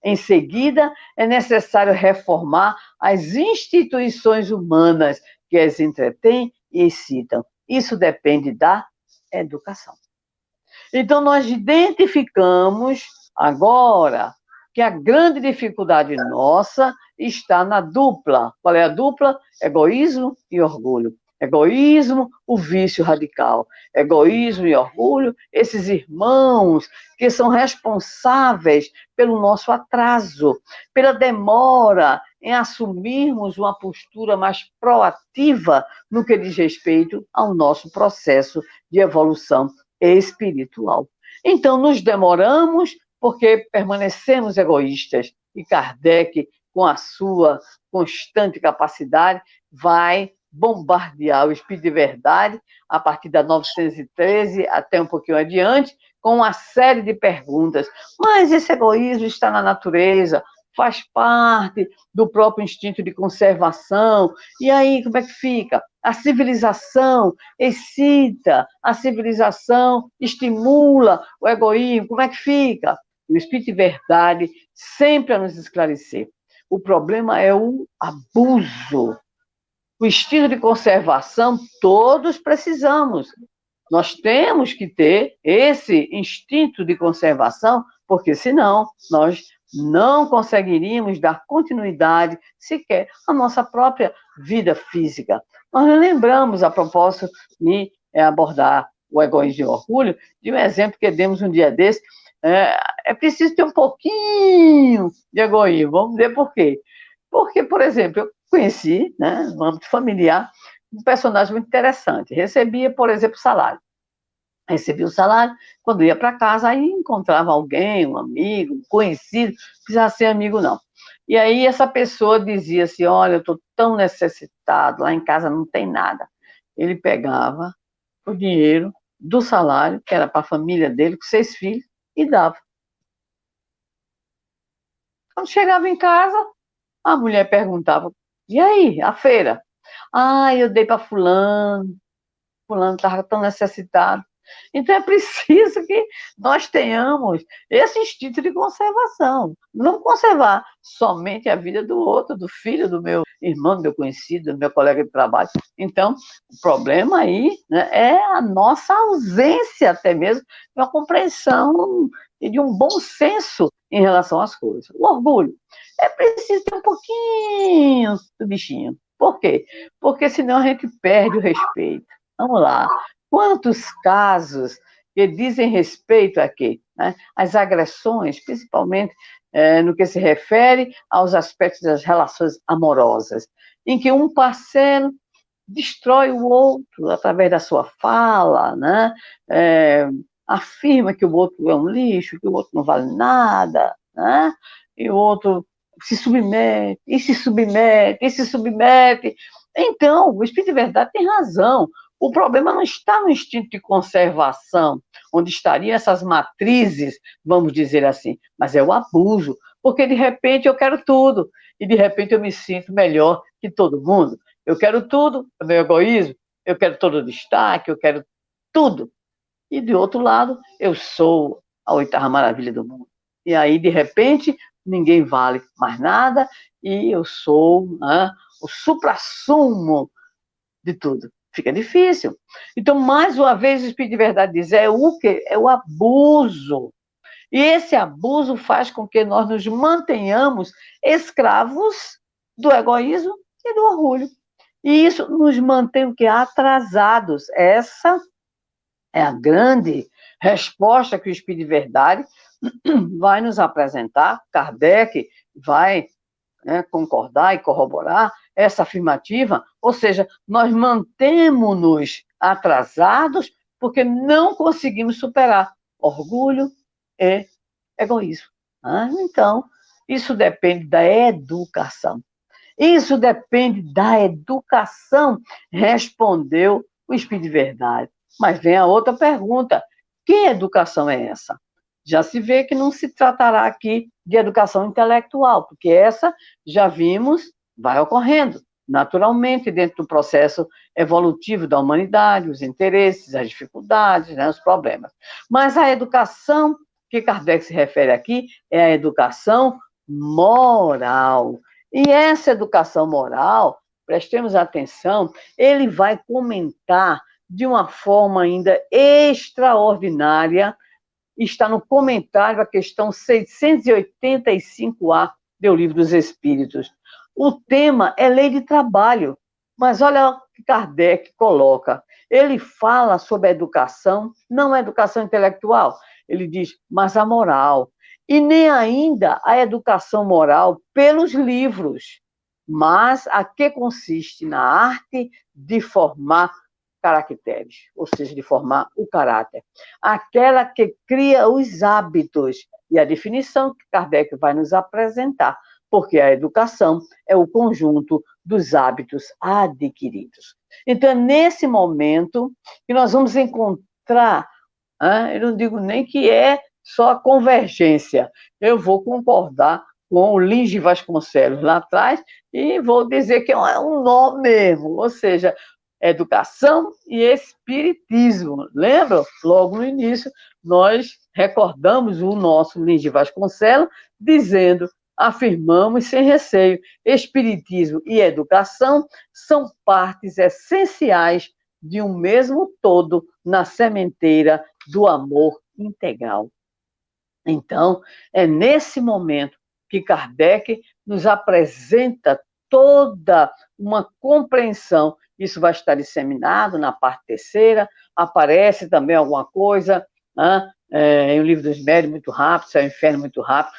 Em seguida, é necessário reformar as instituições humanas que as entretêm e excitam. Isso depende da educação. Então, nós identificamos agora que a grande dificuldade nossa está na dupla. Qual é a dupla? Egoísmo e orgulho. Egoísmo, o vício radical. Egoísmo e orgulho, esses irmãos que são responsáveis pelo nosso atraso, pela demora em assumirmos uma postura mais proativa no que diz respeito ao nosso processo de evolução espiritual. Então, nos demoramos porque permanecemos egoístas. E Kardec, com a sua constante capacidade, vai bombardear o Espírito de Verdade, a partir da 913 até um pouquinho adiante, com uma série de perguntas. Mas esse egoísmo está na natureza, faz parte do próprio instinto de conservação. E aí, como é que fica? A civilização excita, a civilização estimula o egoísmo. Como é que fica? O Espírito de Verdade sempre a nos esclarecer. O problema é o abuso. O instinto de conservação, todos precisamos. Nós temos que ter esse instinto de conservação, porque senão nós não conseguiríamos dar continuidade sequer à nossa própria vida física. Nós lembramos, a propósito de abordar o egoísmo e o orgulho, de um exemplo que demos um dia desse. É preciso ter um pouquinho de egoísmo. Vamos ver por quê. Porque, por exemplo, eu conheci, né, no âmbito familiar, um personagem muito interessante. Recebia, por exemplo, salário. Recebia o salário, quando ia para casa, aí encontrava alguém, um amigo, um conhecido, não precisava ser amigo, não. E aí essa pessoa dizia assim, olha, eu estou tão necessitado, lá em casa não tem nada. Ele pegava o dinheiro do salário, que era para a família dele, com 6 filhos, e dava. Quando chegava em casa, a mulher perguntava, e aí, a feira? Ah, eu dei para fulano estava tão necessitado. Então é preciso que nós tenhamos esse instinto de conservação. Não conservar somente a vida do outro, do filho, do meu irmão, do meu conhecido, do meu colega de trabalho. Então, o problema aí, né, é a nossa ausência até mesmo de uma compreensão e de um bom senso em relação às coisas. O orgulho. É preciso ter um pouquinho do bichinho. Por quê? Porque senão a gente perde o respeito. Vamos lá. Quantos casos que dizem respeito a quê? Né? As agressões, principalmente no que se refere aos aspectos das relações amorosas, em que um parceiro destrói o outro através da sua fala, né? Afirma que o outro é um lixo, que o outro não vale nada, né? E o outro se submete, e se submete, e se submete. Então, o Espírito de Verdade tem razão. O problema não está no instinto de conservação, onde estariam essas matrizes, vamos dizer assim, mas é o abuso, porque de repente eu quero tudo, e de repente eu me sinto melhor que todo mundo. Eu quero tudo, é meu egoísmo, eu quero todo o destaque, eu quero tudo. E, de outro lado, eu sou a oitava maravilha do mundo. E aí, de repente, ninguém vale mais nada e eu sou o suprassumo de tudo. Fica difícil. Então, mais uma vez, o Espírito de Verdade diz, é o quê? É o abuso. E esse abuso faz com que nós nos mantenhamos escravos do egoísmo e do orgulho. E isso nos mantém o quê? Atrasados. Essa é a grande resposta que o Espírito de Verdade vai nos apresentar. Kardec vai concordar e corroborar essa afirmativa, ou seja, nós mantemos-nos atrasados porque não conseguimos superar orgulho e egoísmo. Então, isso depende da educação. Isso depende da educação, respondeu o Espírito de Verdade. Mas vem a outra pergunta: que educação é essa? Já se vê que não se tratará aqui de educação intelectual, porque essa, já vimos, vai ocorrendo naturalmente dentro do processo evolutivo da humanidade, os interesses, as dificuldades, os problemas. Mas a educação que Kardec se refere aqui é a educação moral. E essa educação moral, prestemos atenção, ele vai comentar de uma forma ainda extraordinária, está no comentário a questão 685A do Livro dos Espíritos. O tema é lei de trabalho, mas olha o que Kardec coloca. Ele fala sobre a educação, não a educação intelectual, ele diz, mas a moral. E nem ainda a educação moral pelos livros, mas a que consiste na arte de formar caracteres, ou seja, de formar o caráter. Aquela que cria os hábitos, e a definição que Kardec vai nos apresentar, porque a educação é o conjunto dos hábitos adquiridos. Então, é nesse momento que nós vamos encontrar, eu não digo nem que é só a convergência, eu vou concordar com o Lins de Vasconcelos lá atrás e vou dizer que é um nó mesmo, ou seja, educação e espiritismo. Lembra? Logo no início, nós recordamos o nosso Lins de Vasconcelos dizendo, afirmamos sem receio, espiritismo e educação são partes essenciais de um mesmo todo na sementeira do amor integral. Então, é nesse momento que Kardec nos apresenta toda uma compreensão. Isso vai estar disseminado na parte terceira, aparece também alguma coisa, em O Livro dos Médiuns, muito rápido, Céu e Inferno, muito rápido,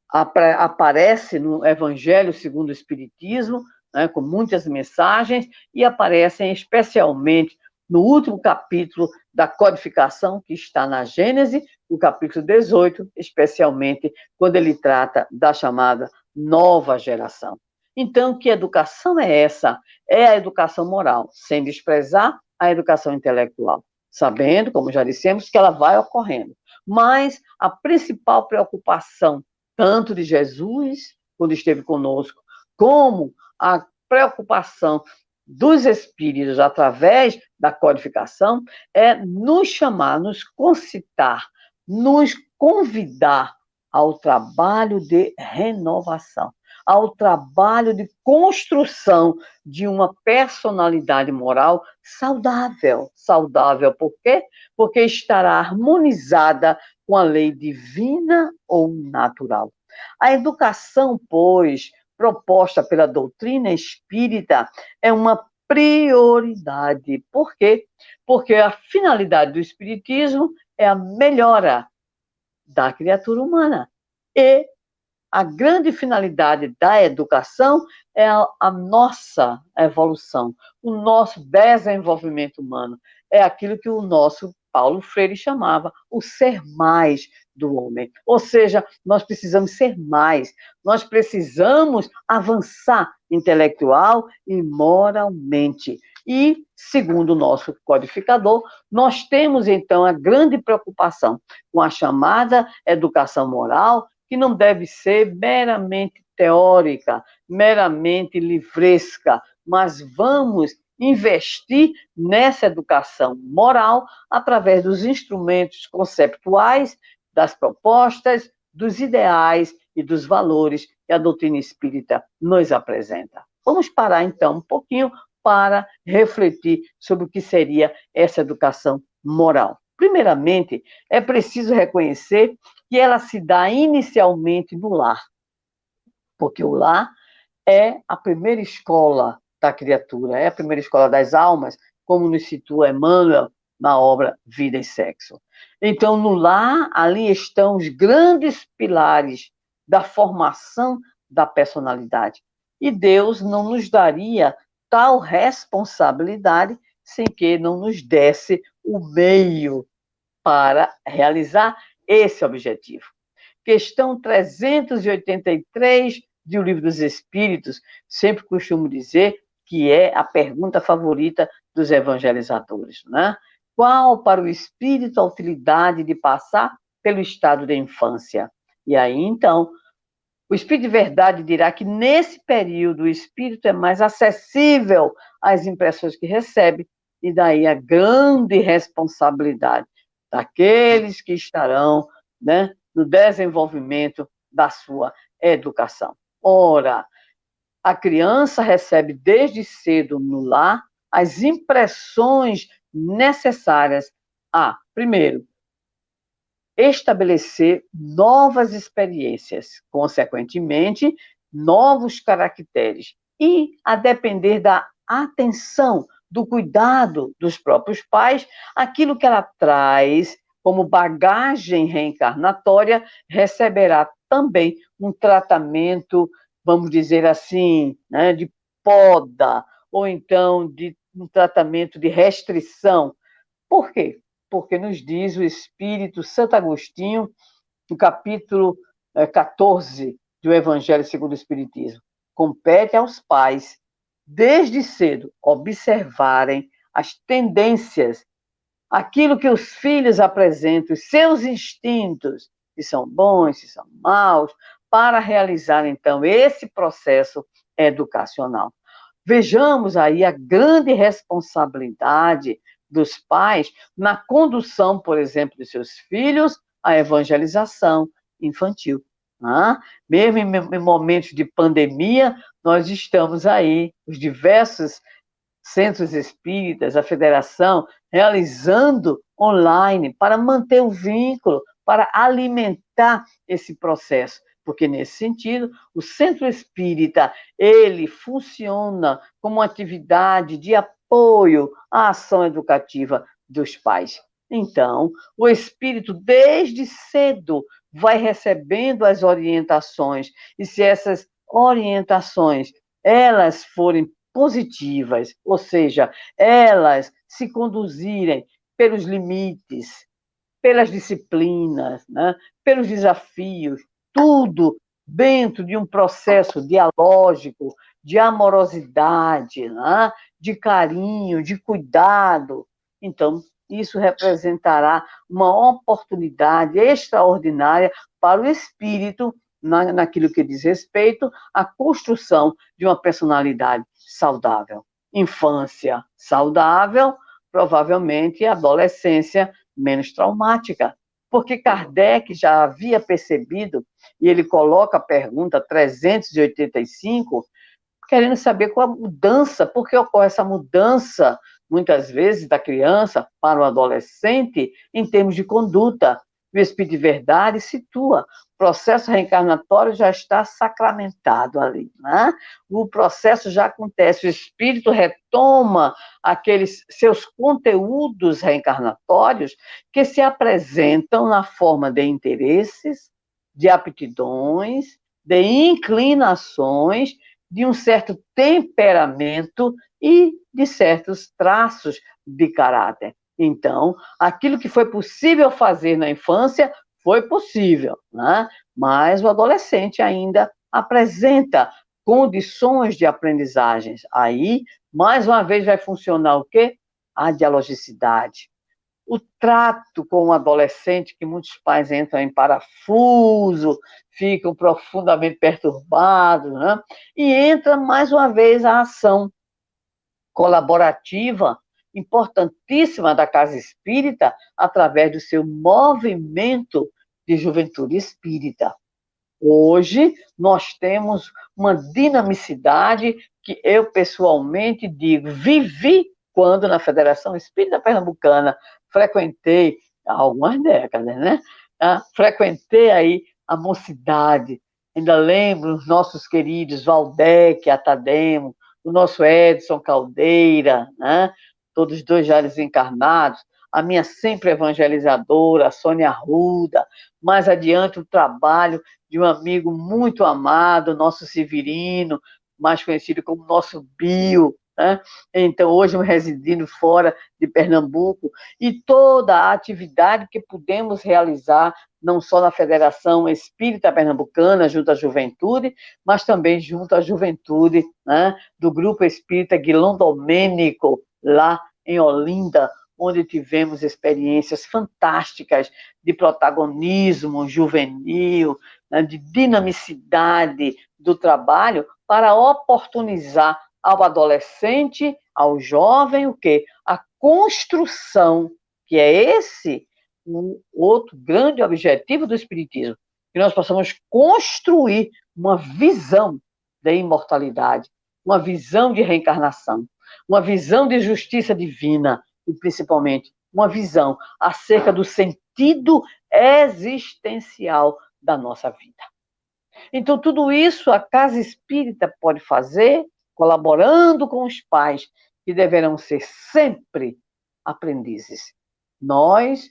aparece no Evangelho segundo o Espiritismo, com muitas mensagens, e aparecem especialmente no último capítulo da codificação, que está na Gênese, o capítulo 18, especialmente quando ele trata da chamada nova geração. Então, que educação é essa? É a educação moral, sem desprezar a educação intelectual, sabendo, como já dissemos, que ela vai ocorrendo. Mas a principal preocupação, tanto de Jesus, quando esteve conosco, como a preocupação dos espíritos através da codificação, é nos chamar, nos concitar, nos convidar ao trabalho de renovação, ao trabalho de construção de uma personalidade moral saudável. Saudável por quê? Porque estará harmonizada com a lei divina ou natural. A educação, pois, proposta pela doutrina espírita é uma prioridade. Por quê? Porque a finalidade do espiritismo é a melhora da criatura humana e a grande finalidade da educação é a nossa evolução, o nosso desenvolvimento humano. É aquilo que o nosso Paulo Freire chamava o ser mais do homem. Ou seja, nós precisamos ser mais, nós precisamos avançar intelectual e moralmente. E, segundo o nosso codificador, nós temos, então, a grande preocupação com a chamada educação moral, que não deve ser meramente teórica, meramente livresca, mas vamos investir nessa educação moral através dos instrumentos conceptuais, das propostas, dos ideais e dos valores que a doutrina espírita nos apresenta. Vamos parar, então, um pouquinho para refletir sobre o que seria essa educação moral. Primeiramente, é preciso reconhecer que ela se dá inicialmente no lar, porque o lar é a primeira escola da criatura, é a primeira escola das almas, como nos situa Emmanuel na obra Vida e Sexo. Então, no lar, ali estão os grandes pilares da formação da personalidade. E Deus não nos daria tal responsabilidade sem que não nos desse o meio para realizar esse objetivo. Questão 383 de O Livro dos Espíritos, sempre costumo dizer que é a pergunta favorita dos evangelizadores, né? Qual para o espírito a utilidade de passar pelo estado da infância? E aí, então, o Espírito de Verdade dirá que nesse período o espírito é mais acessível às impressões que recebe, e daí a grande responsabilidade daqueles que estarão, né, no desenvolvimento da sua educação. Ora, a criança recebe desde cedo no lar as impressões necessárias a, primeiro, estabelecer novas experiências, consequentemente, novos caracteres, e a depender da atenção, do cuidado dos próprios pais, aquilo que ela traz como bagagem reencarnatória receberá também um tratamento, vamos dizer assim, né, de poda, ou então de um tratamento de restrição. Por quê? Porque nos diz o Espírito Santo Agostinho, no capítulo 14 do Evangelho segundo o Espiritismo. Compete aos pais, desde cedo, observarem as tendências, aquilo que os filhos apresentam, os seus instintos, se são bons, se são maus, para realizar, então, esse processo educacional. Vejamos aí a grande responsabilidade dos pais na condução, por exemplo, de seus filhos à evangelização infantil. Mesmo em momentos de pandemia, nós estamos aí, os diversos centros espíritas, a federação, realizando online para manter o vínculo, para alimentar esse processo. Porque, nesse sentido, o centro espírita, ele funciona como uma atividade de apoio à ação educativa dos pais. Então, o espírito, desde cedo, vai recebendo as orientações, e se essas orientações, elas forem positivas, ou seja, elas se conduzirem pelos limites, pelas disciplinas, né, pelos desafios, tudo dentro de um processo dialógico, de amorosidade, né, de carinho, de cuidado. Então, isso representará uma oportunidade extraordinária para o espírito naquilo que diz respeito à construção de uma personalidade saudável. Infância saudável, provavelmente adolescência menos traumática, porque Kardec já havia percebido, e ele coloca a pergunta 385, querendo saber qual a mudança, por que ocorre essa mudança, muitas vezes, da criança para o adolescente, em termos de conduta. O Espírito de Verdade situa, o processo reencarnatório já está sacramentado ali, né? O processo já acontece, o espírito retoma aqueles seus conteúdos reencarnatórios que se apresentam na forma de interesses, de aptidões, de inclinações, de um certo temperamento e de certos traços de caráter. Então, aquilo que foi possível fazer na infância, foi possível, né? Mas o adolescente ainda apresenta condições de aprendizagens. Aí, mais uma vez, vai funcionar o quê? A dialogicidade. O trato com o adolescente, que muitos pais entram em parafuso, ficam profundamente perturbados, né? E entra, mais uma vez, a ação colaborativa, importantíssima da Casa Espírita, através do seu movimento de juventude espírita. Hoje, nós temos uma dinamicidade que eu, pessoalmente, digo, vivi quando, na Federação Espírita Pernambucana, frequentei há algumas décadas, né? Frequentei aí a mocidade. Ainda lembro os nossos queridos Valdec, Atademo, o nosso Edson Caldeira, né? Todos dois já desencarnados, a minha sempre evangelizadora, a Sônia Arruda, mais adiante o trabalho de um amigo muito amado, nosso Severino, mais conhecido como nosso Bio, né? Então, hoje residindo fora de Pernambuco, e toda a atividade que pudemos realizar, não só na Federação Espírita Pernambucana, junto à juventude, mas também junto à juventude, né, do Grupo Espírita Guilom Domênico, lá em Olinda, onde tivemos experiências fantásticas de protagonismo juvenil, né, de dinamicidade do trabalho, para oportunizar ao adolescente, ao jovem, o quê? A construção, que é esse um outro grande objetivo do Espiritismo, que nós possamos construir uma visão da imortalidade, uma visão de reencarnação, uma visão de justiça divina e, principalmente, uma visão acerca do sentido existencial da nossa vida. Então, tudo isso a Casa Espírita pode fazer, colaborando com os pais, que deverão ser sempre aprendizes. Nós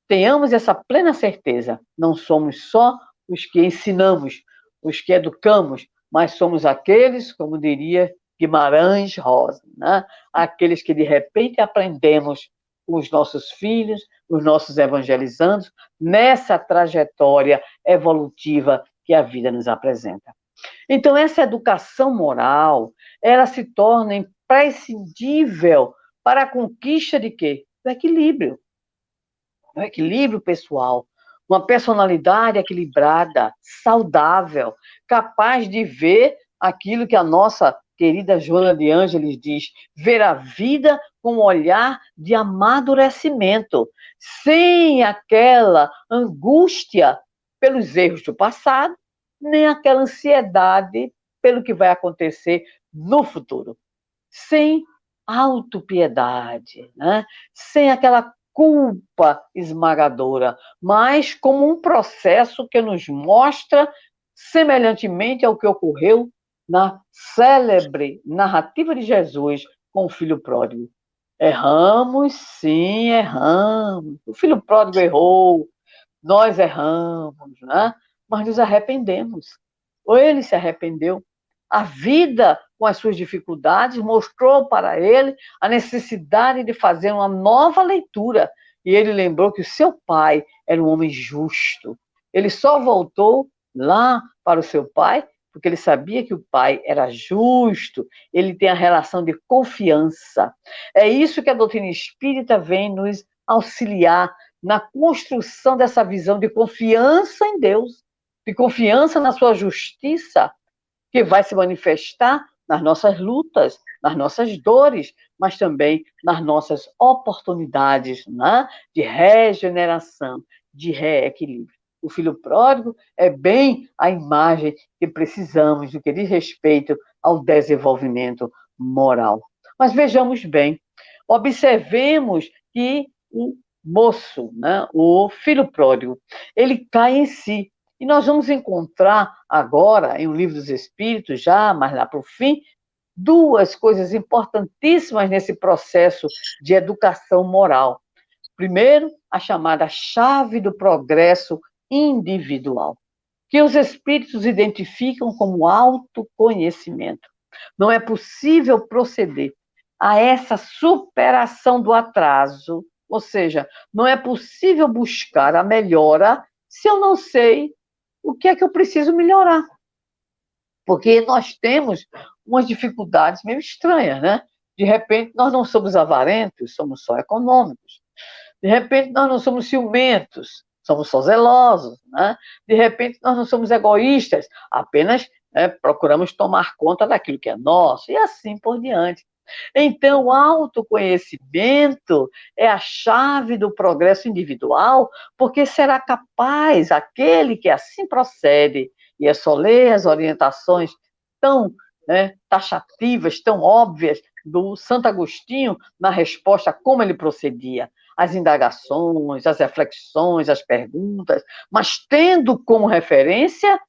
tenhamos essa plena certeza, não somos só os que ensinamos, os que educamos, mas somos aqueles, como diria Guimarães Rosa, né? Aqueles que de repente aprendemos com os nossos filhos, os nossos evangelizandos, nessa trajetória evolutiva que a vida nos apresenta. Então, essa educação moral, ela se torna imprescindível para a conquista de quê? Do equilíbrio. Do equilíbrio pessoal. Uma personalidade equilibrada, saudável, capaz de ver aquilo que a nossa querida Joana de Ângeles diz, ver a vida com um olhar de amadurecimento, sem aquela angústia pelos erros do passado, nem aquela ansiedade pelo que vai acontecer no futuro. Sem autopiedade, né? Sem aquela culpa esmagadora, mas como um processo que nos mostra, semelhantemente ao que ocorreu na célebre narrativa de Jesus com o filho pródigo. Erramos, sim, erramos. O filho pródigo errou, nós erramos, né? Mas nos arrependemos. Ou ele se arrependeu. A vida, com as suas dificuldades, mostrou para ele a necessidade de fazer uma nova leitura. E ele lembrou que o seu pai era um homem justo. Ele só voltou lá para o seu pai porque ele sabia que o pai era justo, ele tem a relação de confiança. É isso que a doutrina espírita vem nos auxiliar na construção dessa visão de confiança em Deus, de confiança na sua justiça, que vai se manifestar nas nossas lutas, nas nossas dores, mas também nas nossas oportunidades, né, de regeneração, de reequilíbrio. O filho pródigo é bem a imagem que precisamos do que diz respeito ao desenvolvimento moral. Mas vejamos bem, observemos que o moço, né, o filho pródigo, ele cai em si. E nós vamos encontrar agora, em O Livro dos Espíritos, já mais lá para o fim, duas coisas importantíssimas nesse processo de educação moral. Primeiro, a chamada chave do progresso individual. que os espíritos identificam como autoconhecimento. Não é possível proceder a essa superação do atraso, ou seja, não é possível buscar a melhora se eu não sei o que é que eu preciso melhorar. Porque nós temos umas dificuldades meio estranhas, né? De repente, nós não somos avarentos, somos só econômicos. De repente, nós não somos ciumentos, somos só zelosos, né? De repente, nós não somos egoístas, apenas procuramos tomar conta daquilo que é nosso, e assim por diante. Então, o autoconhecimento é a chave do progresso individual, porque será capaz aquele que assim procede, e é só ler as orientações tão taxativas, tão óbvias do Santo Agostinho na resposta a como ele procedia, as indagações, as reflexões, as perguntas, mas tendo como referência,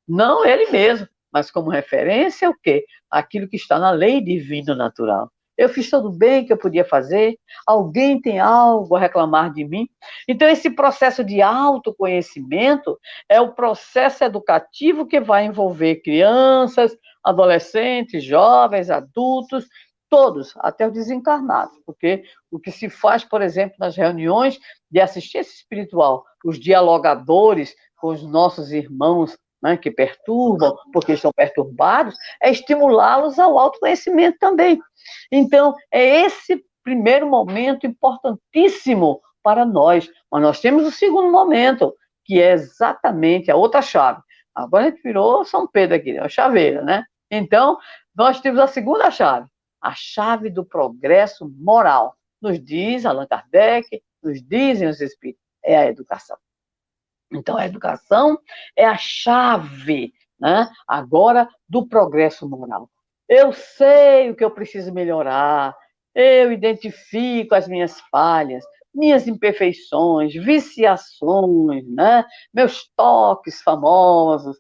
não ele mesmo, mas como referência o quê? Aquilo que está na lei divina natural. Eu fiz todo o bem que eu podia fazer, alguém tem algo a reclamar de mim. Então, esse processo de autoconhecimento é o processo educativo que vai envolver crianças, adolescentes, jovens, adultos, todos, até os desencarnados, porque o que se faz, por exemplo, nas reuniões de assistência espiritual, os dialogadores com os nossos irmãos, né, que perturbam, porque estão perturbados, é estimulá-los ao autoconhecimento também. Então, é esse primeiro momento importantíssimo para nós. Mas nós temos o segundo momento, que é exatamente a outra chave. Agora a gente virou São Pedro aqui, a chaveira, né? Então, nós temos a segunda chave, a chave do progresso moral. Nos diz Allan Kardec, nos dizem os espíritos, é a educação. Então, a educação é a chave, né, agora, do progresso moral. Eu sei o que eu preciso melhorar, eu identifico as minhas falhas, minhas imperfeições, viciações, né, meus toques famosos.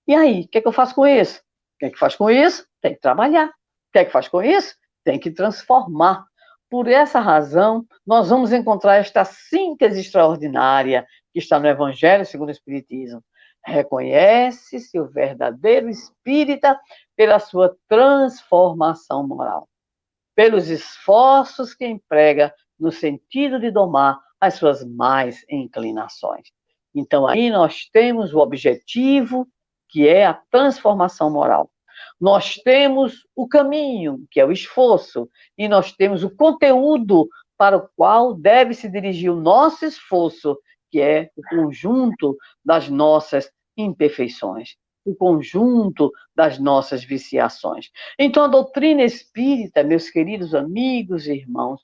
E aí, o que é que eu faço com isso? O que é que faz com isso? Tem que trabalhar. O que é que faz com isso? Tem que transformar. Por essa razão, nós vamos encontrar esta síntese extraordinária que está no Evangelho segundo o Espiritismo. Reconhece-se o verdadeiro espírita pela sua transformação moral, pelos esforços que emprega no sentido de domar as suas más inclinações. Então, aí nós temos o objetivo, que é a transformação moral. Nós temos o caminho, que é o esforço, e nós temos o conteúdo para o qual deve se dirigir o nosso esforço, que é o conjunto das nossas imperfeições, o conjunto das nossas viciações. Então, a doutrina espírita, meus queridos amigos e irmãos,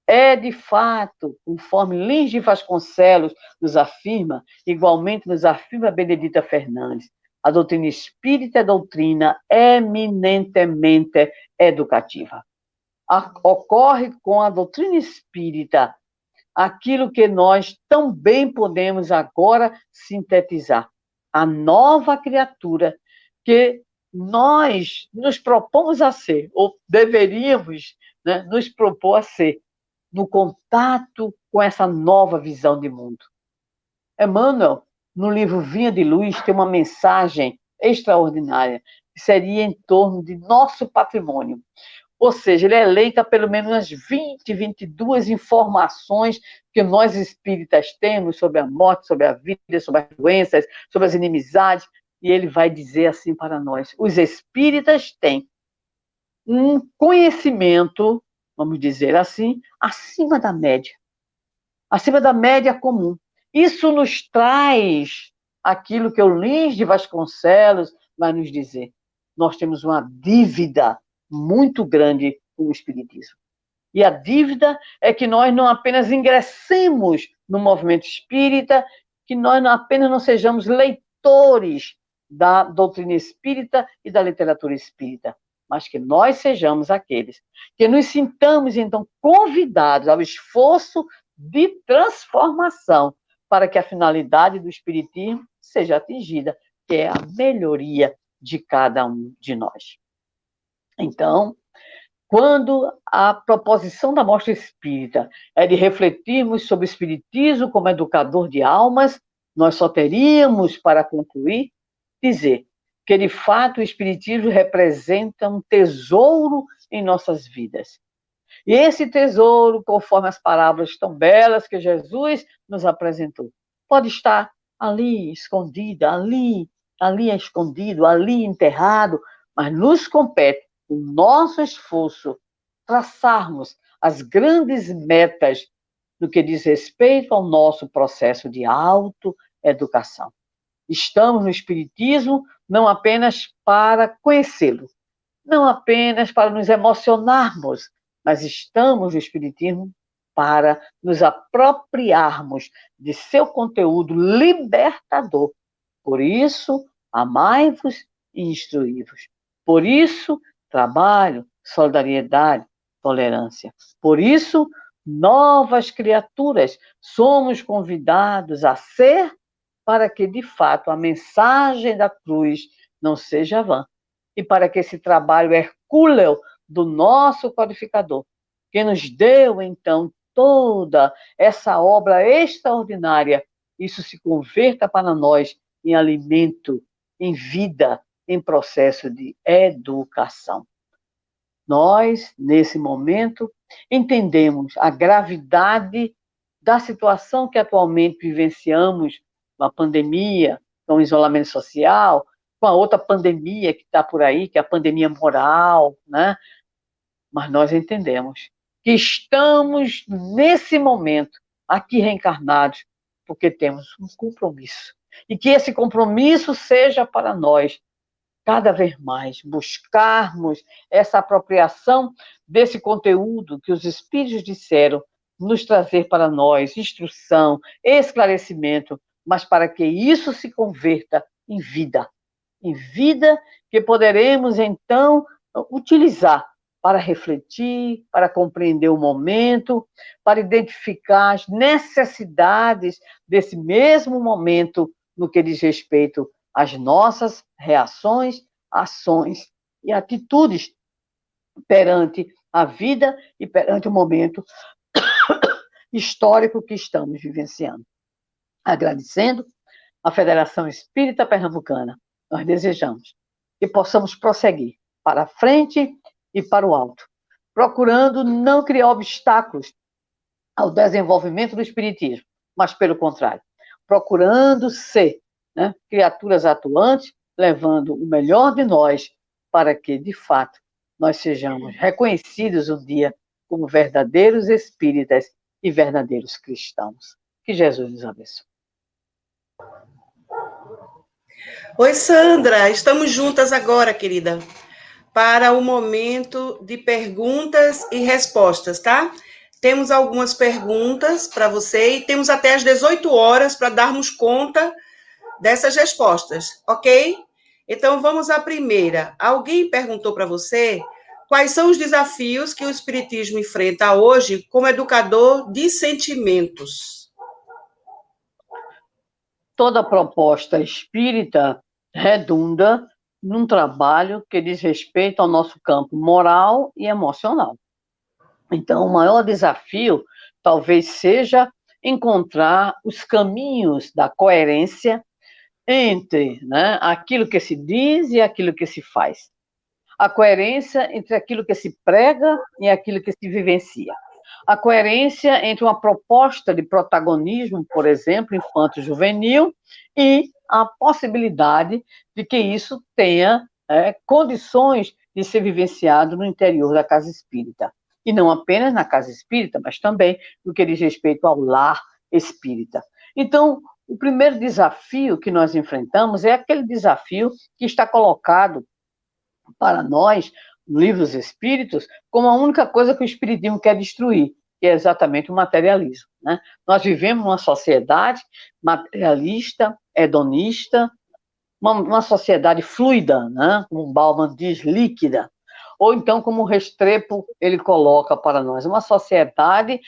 é de fato, conforme Lins de Vasconcelos nos afirma, igualmente nos afirma Benedita Fernandes, a doutrina espírita é doutrina eminentemente educativa. Ocorre com a doutrina espírita aquilo que nós também podemos agora sintetizar. A nova criatura que nós nos propomos a ser, ou deveríamos, né, nos propor a ser, no contato com essa nova visão de mundo. Emmanuel, no livro Vinha de Luz, tem uma mensagem extraordinária, que seria em torno de nosso patrimônio. Ou seja, ele elenca pelo menos umas 20, 22 informações que nós espíritas temos sobre a morte, sobre a vida, sobre as doenças, sobre as inimizades, e ele vai dizer assim para nós: os espíritas têm um conhecimento, vamos dizer assim, acima da média comum. Isso nos traz aquilo que o Lins de Vasconcelos vai nos dizer. Nós temos uma dívida muito grande com o Espiritismo. E a dívida é que nós não apenas ingressemos no movimento espírita, que nós não apenas não sejamos leitores da doutrina espírita e da literatura espírita, mas que nós sejamos aqueles que nos sintamos, então, convidados ao esforço de transformação para que a finalidade do Espiritismo seja atingida, que é a melhoria de cada um de nós. Então, quando a proposição da Mostra Espírita é de refletirmos sobre o Espiritismo como educador de almas, nós só teríamos para concluir dizer que, de fato, o Espiritismo representa um tesouro em nossas vidas. E esse tesouro, conforme as palavras tão belas que Jesus nos apresentou, pode estar ali escondida, ali escondido, ali enterrado, mas nos compete o nosso esforço traçarmos as grandes metas no que diz respeito ao nosso processo de autoeducação. Estamos no Espiritismo não apenas para conhecê-lo, não apenas para nos emocionarmos, mas estamos no Espiritismo para nos apropriarmos de seu conteúdo libertador. Por isso, amai-vos e instruí-vos. Por isso, trabalho, solidariedade, tolerância. Por isso, novas criaturas somos convidados a ser, para que, de fato, a mensagem da cruz não seja vã. E para que esse trabalho hercúleo do nosso codificador, que nos deu, então, toda essa obra extraordinária, isso se converta para nós em alimento, em vida, em processo de educação. Nós, nesse momento, entendemos a gravidade da situação que atualmente vivenciamos, com a pandemia, com o isolamento social, com a outra pandemia que está por aí, que é a pandemia moral, né? Mas nós entendemos que estamos, nesse momento, aqui reencarnados, porque temos um compromisso. E que esse compromisso seja para nós, cada vez mais, buscarmos essa apropriação desse conteúdo que os Espíritos disseram nos trazer para nós, instrução, esclarecimento, mas para que isso se converta em vida que poderemos, então, utilizar para refletir, para compreender o momento, para identificar as necessidades desse mesmo momento no que diz respeito às nossas reações, ações e atitudes perante a vida e perante o momento histórico que estamos vivenciando. Agradecendo à Federação Espírita Pernambucana, nós desejamos que possamos prosseguir para a frente e para o alto, procurando não criar obstáculos ao desenvolvimento do Espiritismo, mas, pelo contrário, procurando ser, né, criaturas atuantes, levando o melhor de nós para que, de fato, nós sejamos reconhecidos um dia como verdadeiros espíritas e verdadeiros cristãos. Que Jesus nos abençoe. Oi, Sandra, estamos juntas agora, querida, para o momento de perguntas e respostas, tá? Temos algumas perguntas para você e temos até às 18 horas para darmos conta dessas respostas, ok? Então, vamos à primeira. Alguém perguntou para você quais são os desafios que o Espiritismo enfrenta hoje como educador de sentimentos. Toda proposta espírita redunda num trabalho que diz respeito ao nosso campo moral e emocional. Então, o maior desafio talvez seja encontrar os caminhos da coerência entre, né, aquilo que se diz e aquilo que se faz. A coerência entre aquilo que se prega e aquilo que se vivencia. A coerência entre uma proposta de protagonismo, por exemplo, infanto-juvenil, e a possibilidade de que isso tenha condições de ser vivenciado no interior da casa espírita. E não apenas na casa espírita, mas também no que diz respeito ao lar espírita. Então, o primeiro desafio que nós enfrentamos é aquele desafio que está colocado para nós, no Livro dos Espíritos, como a única coisa que o Espiritismo quer destruir, que é exatamente o materialismo, né? Nós vivemos numa sociedade materialista, hedonista, uma sociedade fluida, né? Como Bauman diz, líquida. Ou então, como o Restrepo ele coloca para nós, uma sociedade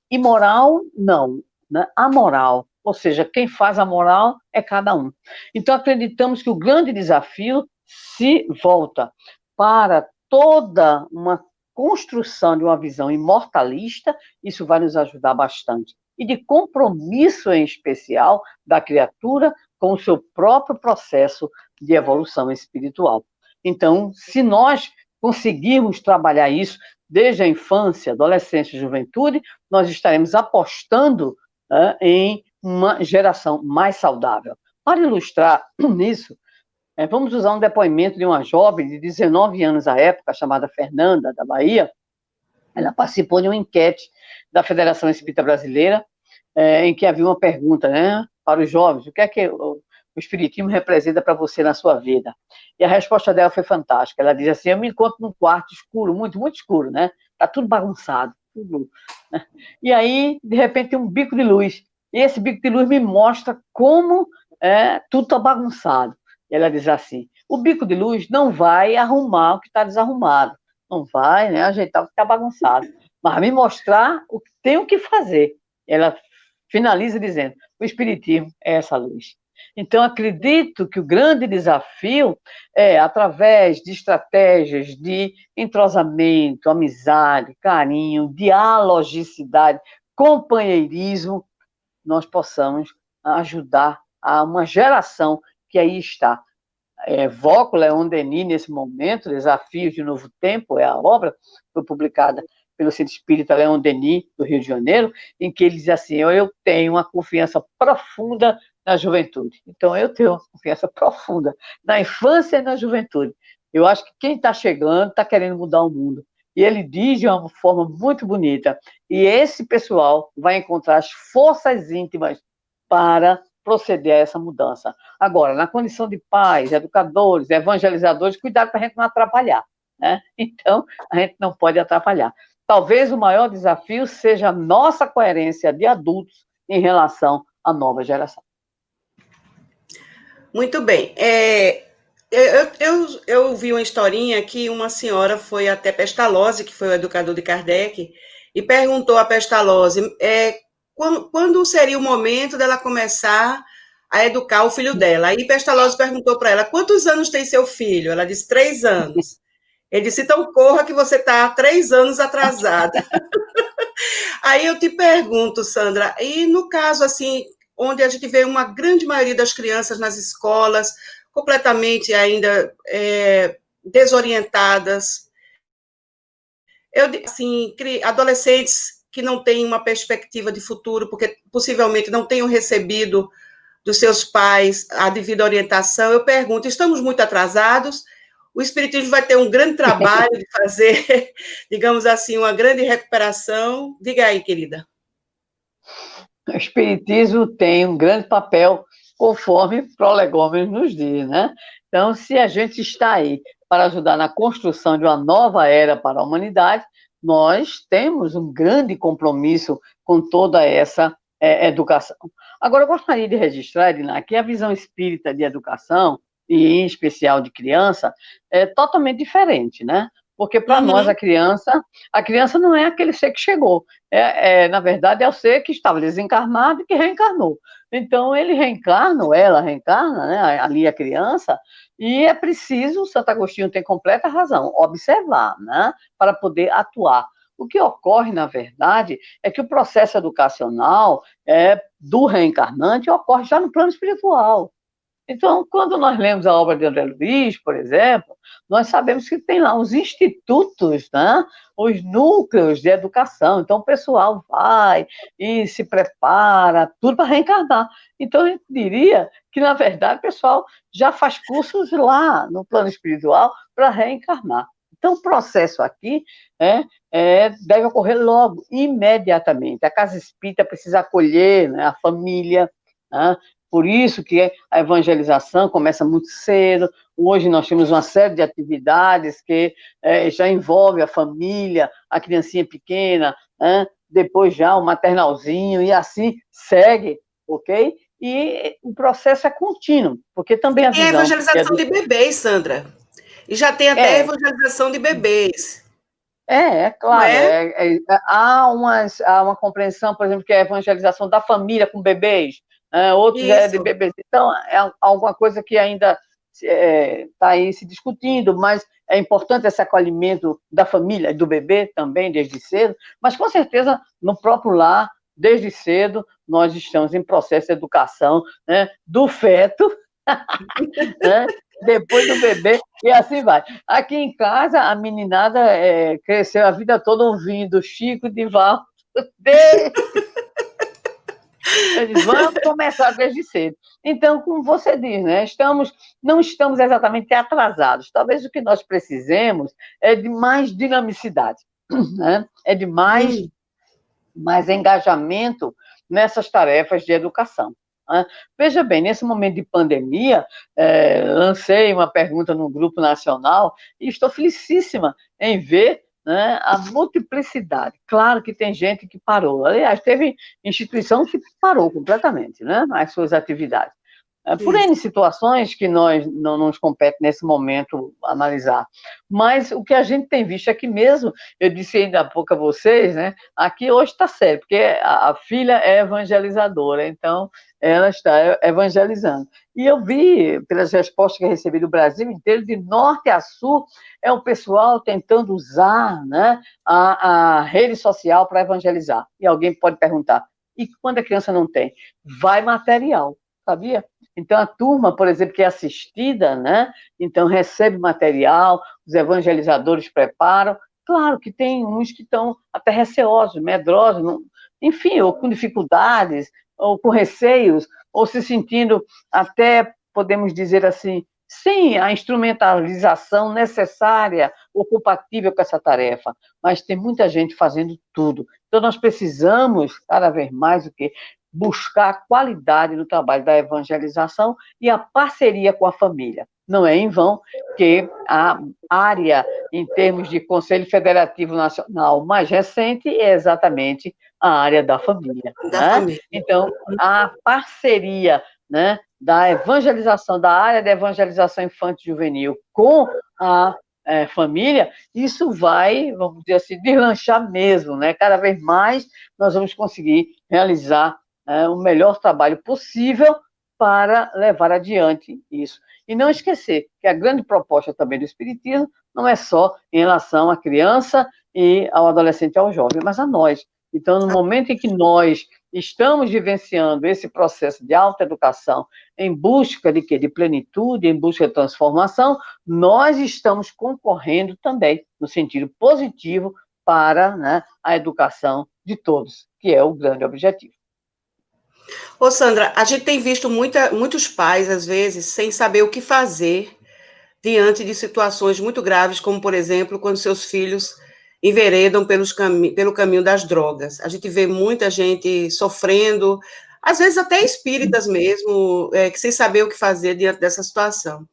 imoral, não, né? Amoral. Ou seja, quem faz a moral é cada um. Então, acreditamos que o grande desafio se volta para toda uma construção de uma visão imortalista, isso vai nos ajudar bastante. E de compromisso em especial da criatura com o seu próprio processo de evolução espiritual. Então, se nós conseguirmos trabalhar isso desde a infância, adolescência e juventude, nós estaremos apostando em uma geração mais saudável. Para ilustrar isso, vamos usar um depoimento de uma jovem de 19 anos à época, chamada Fernanda, da Bahia. Ela participou de uma enquete da Federação Espírita Brasileira, em que havia uma pergunta, né, para os jovens: o que é que o Espiritismo representa para você na sua vida? E a resposta dela foi fantástica. Ela diz assim: eu me encontro num quarto escuro, muito, muito escuro, né? Está tudo bagunçado, tudo, né? E aí, de repente, tem um bico de luz. E esse bico de luz me mostra como tudo está bagunçado. E ela diz assim: o bico de luz não vai arrumar o que está desarrumado, não vai, né, ajeitar o que está bagunçado, mas me mostrar o que tenho que fazer. Ela finaliza dizendo: o Espiritismo é essa luz. Então, acredito que o grande desafio é, através de estratégias de entrosamento, amizade, carinho, dialogicidade, companheirismo, nós possamos ajudar a uma geração que aí está. Evoco Leon Denis nesse momento, Desafios de Novo Tempo, é a obra que foi publicada pelo Centro Espírita Leon Denis, do Rio de Janeiro, em que ele diz assim: eu tenho uma confiança profunda na juventude. Então, eu tenho uma confiança profunda na infância e na juventude. Eu acho que quem está chegando está querendo mudar o mundo. E ele diz de uma forma muito bonita: e esse pessoal vai encontrar as forças íntimas para proceder a essa mudança. Agora, na condição de pais, educadores, evangelizadores, cuidado para a gente não atrapalhar, né? Então, a gente não pode atrapalhar. Talvez o maior desafio seja a nossa coerência de adultos em relação à nova geração. Muito bem. Eu vi uma historinha que uma senhora foi até Pestalozzi, que foi o educador de Kardec, e perguntou a Pestalozzi quando seria o momento dela começar a educar o filho dela. Aí Pestalozzi perguntou para ela: quantos anos tem seu filho? Ela disse: 3 anos. Ele disse: então corra que você está 3 anos atrasada. Aí eu te pergunto, Sandra, e no caso assim, onde a gente vê uma grande maioria das crianças nas escolas completamente ainda desorientadas, assim, adolescentes que não têm uma perspectiva de futuro, porque possivelmente não tenham recebido dos seus pais a devida orientação, eu pergunto: estamos muito atrasados? O Espiritismo vai ter um grande trabalho de fazer, digamos assim, uma grande recuperação? Diga aí, querida. O Espiritismo tem um grande papel, conforme Prolegômenos nos diz, né? Então, se a gente está aí para ajudar na construção de uma nova era para a humanidade, nós temos um grande compromisso com toda essa educação. Agora, eu gostaria de registrar, Edna, que a visão espírita de educação, e em especial de criança, é totalmente diferente, né? Porque para nós a criança não é aquele ser que chegou. Na verdade, é o ser que estava desencarnado e que reencarnou. Então, ele reencarna, ou ela reencarna, né, ali a criança, e é preciso, Santo Agostinho tem completa razão, observar, né, para poder atuar. O que ocorre, na verdade, é que o processo educacional do reencarnante ocorre já no plano espiritual. Então, quando nós lemos a obra de André Luiz, por exemplo, nós sabemos que tem lá os institutos, né? Os núcleos de educação. Então, o pessoal vai e se prepara, tudo para reencarnar. Então, eu diria que, na verdade, o pessoal já faz cursos lá no plano espiritual para reencarnar. Então, o processo aqui deve ocorrer logo, imediatamente. A casa espírita precisa acolher, né, a família, né? Por isso que a evangelização começa muito cedo. Hoje nós temos uma série de atividades que já envolve a família, a criancinha pequena, né? Depois já o maternalzinho, e assim segue, ok? E o processo é contínuo, porque também a visão... Tem a evangelização de bebês, Sandra. E já tem até a evangelização de bebês. Claro. Há uma compreensão, por exemplo, que é a evangelização da família com bebês, outros de bebês. Então, é alguma coisa que ainda está aí se discutindo, mas é importante esse acolhimento da família, do bebê também, desde cedo, mas com certeza no próprio lar, desde cedo, nós estamos em processo de educação, né, do feto, né, depois do bebê, e assim vai. Aqui em casa, a meninada cresceu a vida toda ouvindo Chico de Val. Eu disse, vamos começar desde cedo. Então, como você diz, né, não estamos exatamente atrasados. Talvez o que nós precisemos é de mais dinamicidade, né? É de mais engajamento nessas tarefas de educação. Né? Veja bem, nesse momento de pandemia, lancei uma pergunta no grupo nacional e estou felicíssima em ver, né, a multiplicidade. Claro que tem gente que parou. Aliás, teve instituição que parou completamente, né, as suas atividades. Por N situações que nós não nos compete nesse momento analisar. Mas o que a gente tem visto aqui mesmo, eu disse ainda há pouco a vocês, né? Aqui hoje está sério, porque a filha é evangelizadora, então ela está evangelizando. E eu vi, pelas respostas que eu recebi do Brasil inteiro, de norte a sul, é o pessoal tentando usar, né, a rede social para evangelizar. E alguém pode perguntar, e quando a criança não tem? Vai material, sabia? Então, a turma, por exemplo, que é assistida, né? Então, recebe material, os evangelizadores preparam. Claro que tem uns que estão até receosos, medrosos, enfim, ou com dificuldades, ou com receios, ou se sentindo até, podemos dizer assim, sem a instrumentalização necessária ou compatível com essa tarefa. Mas tem muita gente fazendo tudo. Então, nós precisamos, cada vez mais, o quê? Buscar a qualidade do trabalho da evangelização e a parceria com a família. Não é em vão que a área, em termos de Conselho Federativo Nacional mais recente, é exatamente a área da família. Né? Então, a parceria, né, da evangelização, da área da evangelização infanto-juvenil com a família, isso vai, vamos dizer assim, deslanchar mesmo, né? Cada vez mais nós vamos conseguir realizar o melhor trabalho possível para levar adiante isso. E não esquecer que a grande proposta também do Espiritismo não é só em relação à criança e ao adolescente e ao jovem, mas a nós. Então, no momento em que nós estamos vivenciando esse processo de autoeducação em busca de quê? De plenitude, em busca de transformação, nós estamos concorrendo também, no sentido positivo, para, né, a educação de todos, que é o grande objetivo. Ô, Sandra, a gente tem visto muitos pais, às vezes, sem saber o que fazer diante de situações muito graves, como, por exemplo, quando seus filhos enveredam pelo caminho das drogas. A gente vê muita gente sofrendo, às vezes até espíritas mesmo, que sem saber o que fazer diante dessa situação.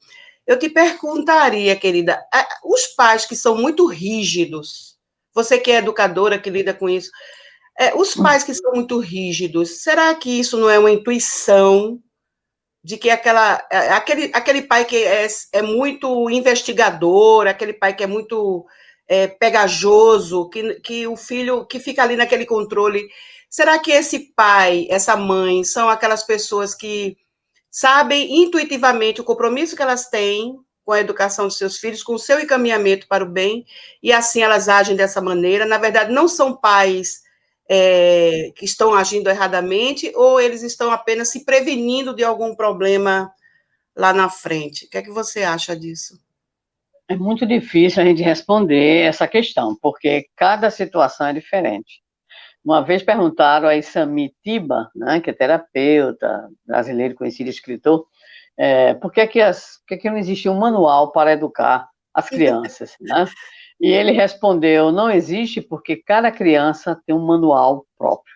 Eu te perguntaria, querida, os pais que são muito rígidos, você que é educadora, que lida com isso, os pais que são muito rígidos, será que isso não é uma intuição de que aquele pai que é muito investigador, aquele pai que é muito pegajoso, que o filho que fica ali naquele controle, será que esse pai, essa mãe, são aquelas pessoas que sabem intuitivamente o compromisso que elas têm com a educação dos seus filhos, com o seu encaminhamento para o bem, e assim elas agem dessa maneira? Na verdade, não são pais que estão agindo erradamente, ou eles estão apenas se prevenindo de algum problema lá na frente? O que é que você acha disso? É muito difícil a gente responder essa questão, porque cada situação é diferente. Uma vez perguntaram a Isami Tiba, né, que é terapeuta, brasileiro, conhecido escritor, por que não existe um manual para educar as crianças, né? E ele respondeu, não existe porque cada criança tem um manual próprio.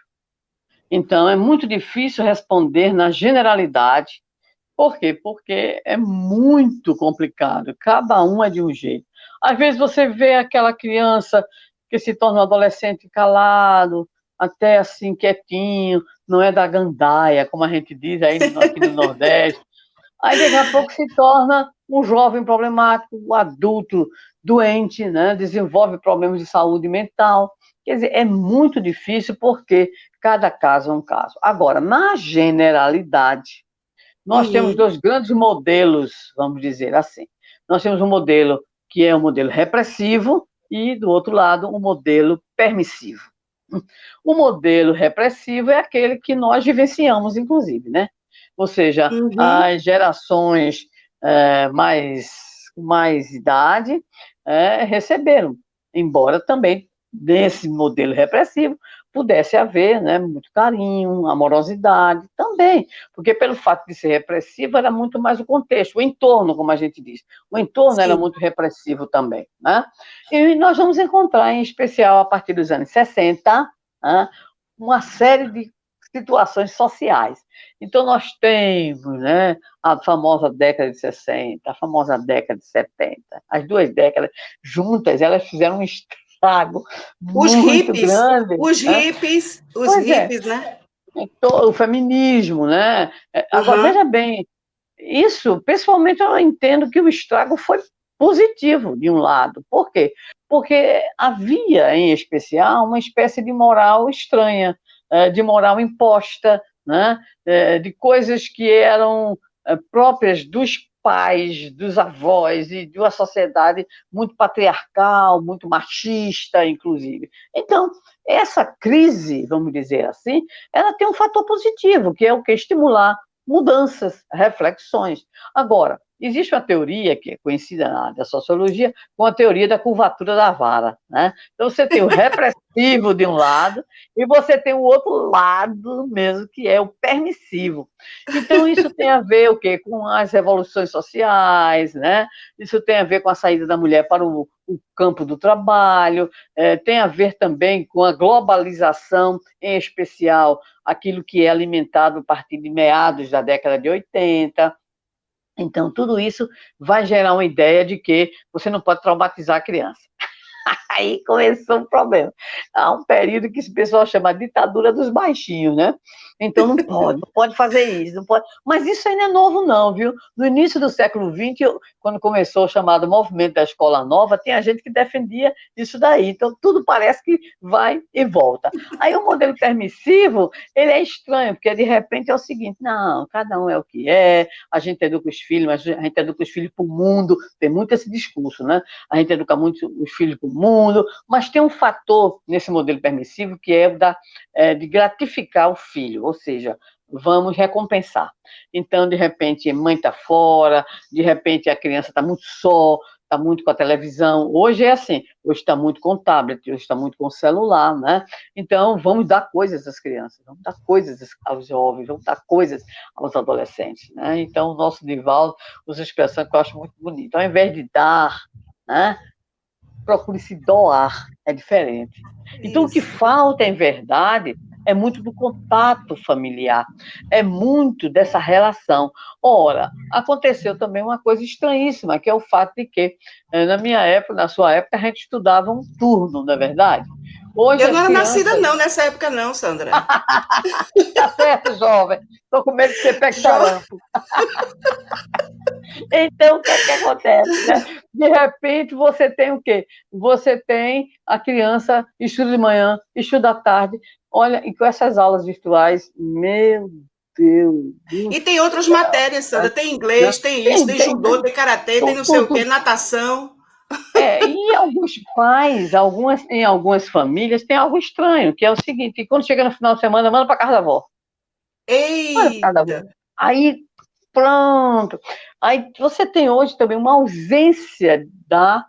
Então, é muito difícil responder na generalidade. Por quê? Porque é muito complicado, cada um é de um jeito. Às vezes você vê aquela criança que se torna um adolescente calado, até assim, quietinho, não é da gandaia, como a gente diz aí aqui no Nordeste. Aí, daqui a pouco, se torna um jovem problemático, um adulto doente, né? Desenvolve problemas de saúde mental. Quer dizer, é muito difícil porque cada caso é um caso. Agora, na generalidade, nós temos dois grandes modelos, vamos dizer assim. Nós temos um modelo que é um modelo repressivo e, do outro lado, um modelo permissivo. O modelo repressivo é aquele que nós vivenciamos, inclusive, né? Ou seja, as gerações mais idade receberam, embora também nesse modelo repressivo pudesse haver, né, muito carinho, amorosidade também, porque pelo fato de ser repressivo era muito mais o contexto, o entorno, como a gente diz, o entorno era muito repressivo também, né? E nós vamos encontrar, em especial a partir dos anos 60, né, uma série de situações sociais. Então, nós temos, né, a famosa década de 60, a famosa década de 70. As duas décadas juntas, elas fizeram um estrago muito grande. Os hippies, né? Então, o feminismo, né? Agora, veja bem, isso, pessoalmente, eu entendo que o estrago foi positivo, de um lado. Por quê? Porque havia, em especial, uma espécie de moral estranha, de moral imposta, né? De coisas que eram próprias dos pais, dos avós e de uma sociedade muito patriarcal, muito machista, inclusive. Então, essa crise, vamos dizer assim, ela tem um fator positivo, que é o que? Estimular mudanças, reflexões. Agora, existe uma teoria que é conhecida da sociologia com a teoria da curvatura da vara, né? Então, você tem o repressivo de um lado e você tem o outro lado mesmo, que é o permissivo. Então, isso tem a ver o quê? Com as revoluções sociais, né? Isso tem a ver com a saída da mulher para o campo do trabalho, tem a ver também com a globalização, em especial aquilo que é alimentado a partir de meados da década de 80. Então, tudo isso vai gerar uma ideia de que você não pode traumatizar a criança. Aí começou o problema. Há um período que esse pessoal chama de ditadura dos baixinhos, né? Então não pode fazer isso, não pode. Mas isso ainda é novo, não, viu? No início do século XX, quando começou o chamado movimento da escola nova, tinha gente que defendia isso daí. Então tudo parece que vai e volta. Aí o modelo permissivo, ele é estranho, porque de repente é o seguinte: não, cada um é o que é, a gente educa os filhos, mas a gente educa os filhos para o mundo, tem muito esse discurso, né? A gente educa muito os filhos para o mundo, mas tem um fator nesse modelo permissivo que é de gratificar o filho, ou seja, vamos recompensar. Então, de repente, a mãe está fora, de repente a criança está muito só, está muito com a televisão. Hoje é assim, hoje está muito com o tablet, hoje está muito com o celular, né? Então, vamos dar coisas às crianças, vamos dar coisas aos jovens, vamos dar coisas aos adolescentes, né? Então, o nosso Divaldo usa a expressão que eu acho muito bonita. Ao invés de dar, né, procure se doar, é diferente. Então, o que falta, em verdade, é muito do contato familiar, é muito dessa relação. Ora, aconteceu também uma coisa estranhíssima, que é o fato de que, na minha época, na sua época, a gente estudava um turno, não é verdade? Hoje, eu não era nascida, não, nessa época, não, Sandra. Tá certo, jovem. Estou com medo de ser pé-sarampo. Então, o que é que acontece, né? De repente, você tem o quê? Você tem a criança estuda de manhã, estuda à tarde. Olha, e com essas aulas virtuais, meu Deus. E tem outras matérias, Sandra. Tem inglês, tem isso, tem judô, tem karatê, tem não sei o quê, natação. E alguns pais, em algumas famílias, tem algo estranho, que é o seguinte: que quando chega no final de semana, manda para casa da avó. Eita! Aí, pronto. Aí você tem hoje também uma ausência da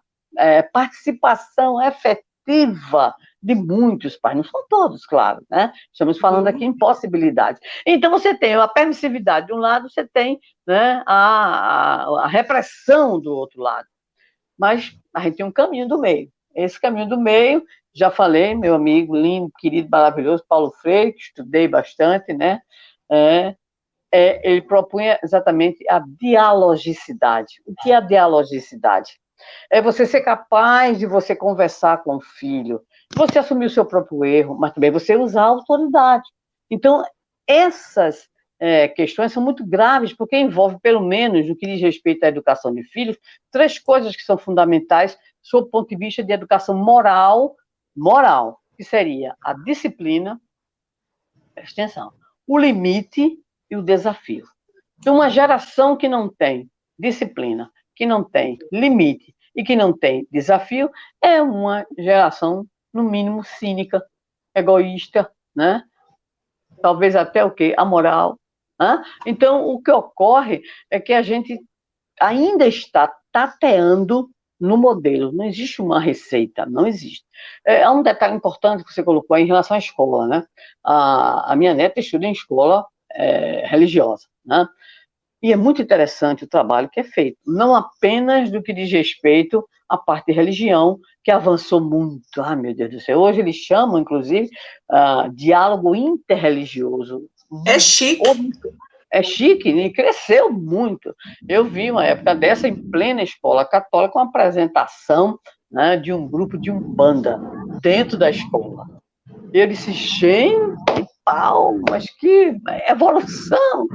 participação efetiva de muitos pais, não são todos, claro, né? Estamos falando aqui em possibilidades. Então, você tem a permissividade de um lado, você tem, né, a repressão do outro lado. Mas a gente tem um caminho do meio. Esse caminho do meio, já falei, meu amigo lindo, querido, maravilhoso, Paulo Freire, que estudei bastante, né? Ele propunha exatamente a dialogicidade. O que é a dialogicidade? É você ser capaz de você conversar com o filho, você assumir o seu próprio erro, mas também você usar a autoridade. Então, essas questões são muito graves, porque envolve, pelo menos, no que diz respeito à educação de filhos, 3 coisas que são fundamentais sob o ponto de vista de educação moral, que seria a disciplina, presta atenção, o limite e o desafio. Então, uma geração que não tem disciplina, que não tem limite e que não tem desafio, é uma geração, no mínimo, cínica, egoísta, né? Talvez até o quê? Amoral. Né? Então, o que ocorre é que a gente ainda está tateando no modelo, não existe uma receita, não existe. Há um detalhe importante que você colocou aí em relação à escola, né? A minha neta estuda em escola religiosa, né? E é muito interessante o trabalho que é feito, não apenas do que diz respeito à parte de religião, que avançou muito. Ah, meu Deus do céu, hoje eles chamam, inclusive, diálogo interreligioso. É chique. É chique e cresceu muito. Eu vi uma época dessa em plena escola católica, uma apresentação, né, de um grupo de umbanda dentro da escola. Eu disse, gente, mas que evolução!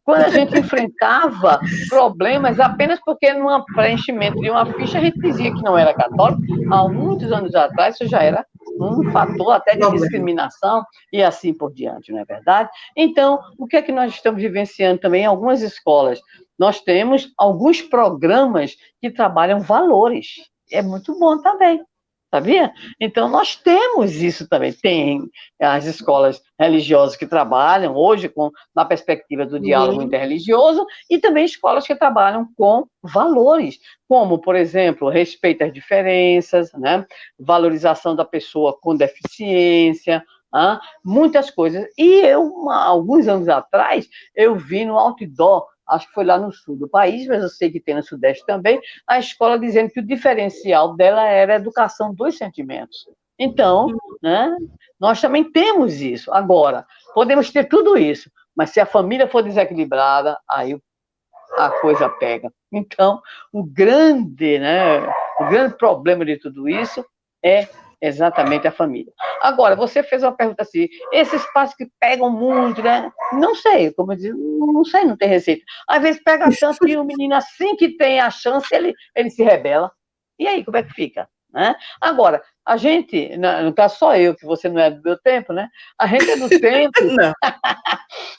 Quando a gente enfrentava problemas apenas porque num preenchimento de uma ficha a gente dizia que não era católico, há muitos anos atrás isso já era um fator até de discriminação e assim por diante, não é verdade? Então, o que é que nós estamos vivenciando também em algumas escolas? Nós temos alguns programas que trabalham valores. É muito bom também. Sabia? Então, nós temos isso também. Tem as escolas religiosas que trabalham hoje na perspectiva do diálogo interreligioso e também escolas que trabalham com valores, como, por exemplo, respeito às diferenças, né? Valorização da pessoa com deficiência, muitas coisas. E eu, alguns anos atrás, eu vi no outdoor, acho que foi lá no sul do país, mas eu sei que tem no sudeste também, a escola dizendo que o diferencial dela era a educação dos sentimentos. Então, né, nós também temos isso. Agora, podemos ter tudo isso, mas se a família for desequilibrada, aí a coisa pega. Então, o grande problema de tudo isso é exatamente a família. Agora, você fez uma pergunta assim, esses pais que pegam muito, né? Não sei, como eu disse, não sei, não tem receita. Às vezes pega a chance e o menino, assim que tem a chance, ele se rebela. E aí, como é que fica? Né? Agora, a gente, não está só eu, que você não é do meu tempo, né? A gente é do tempo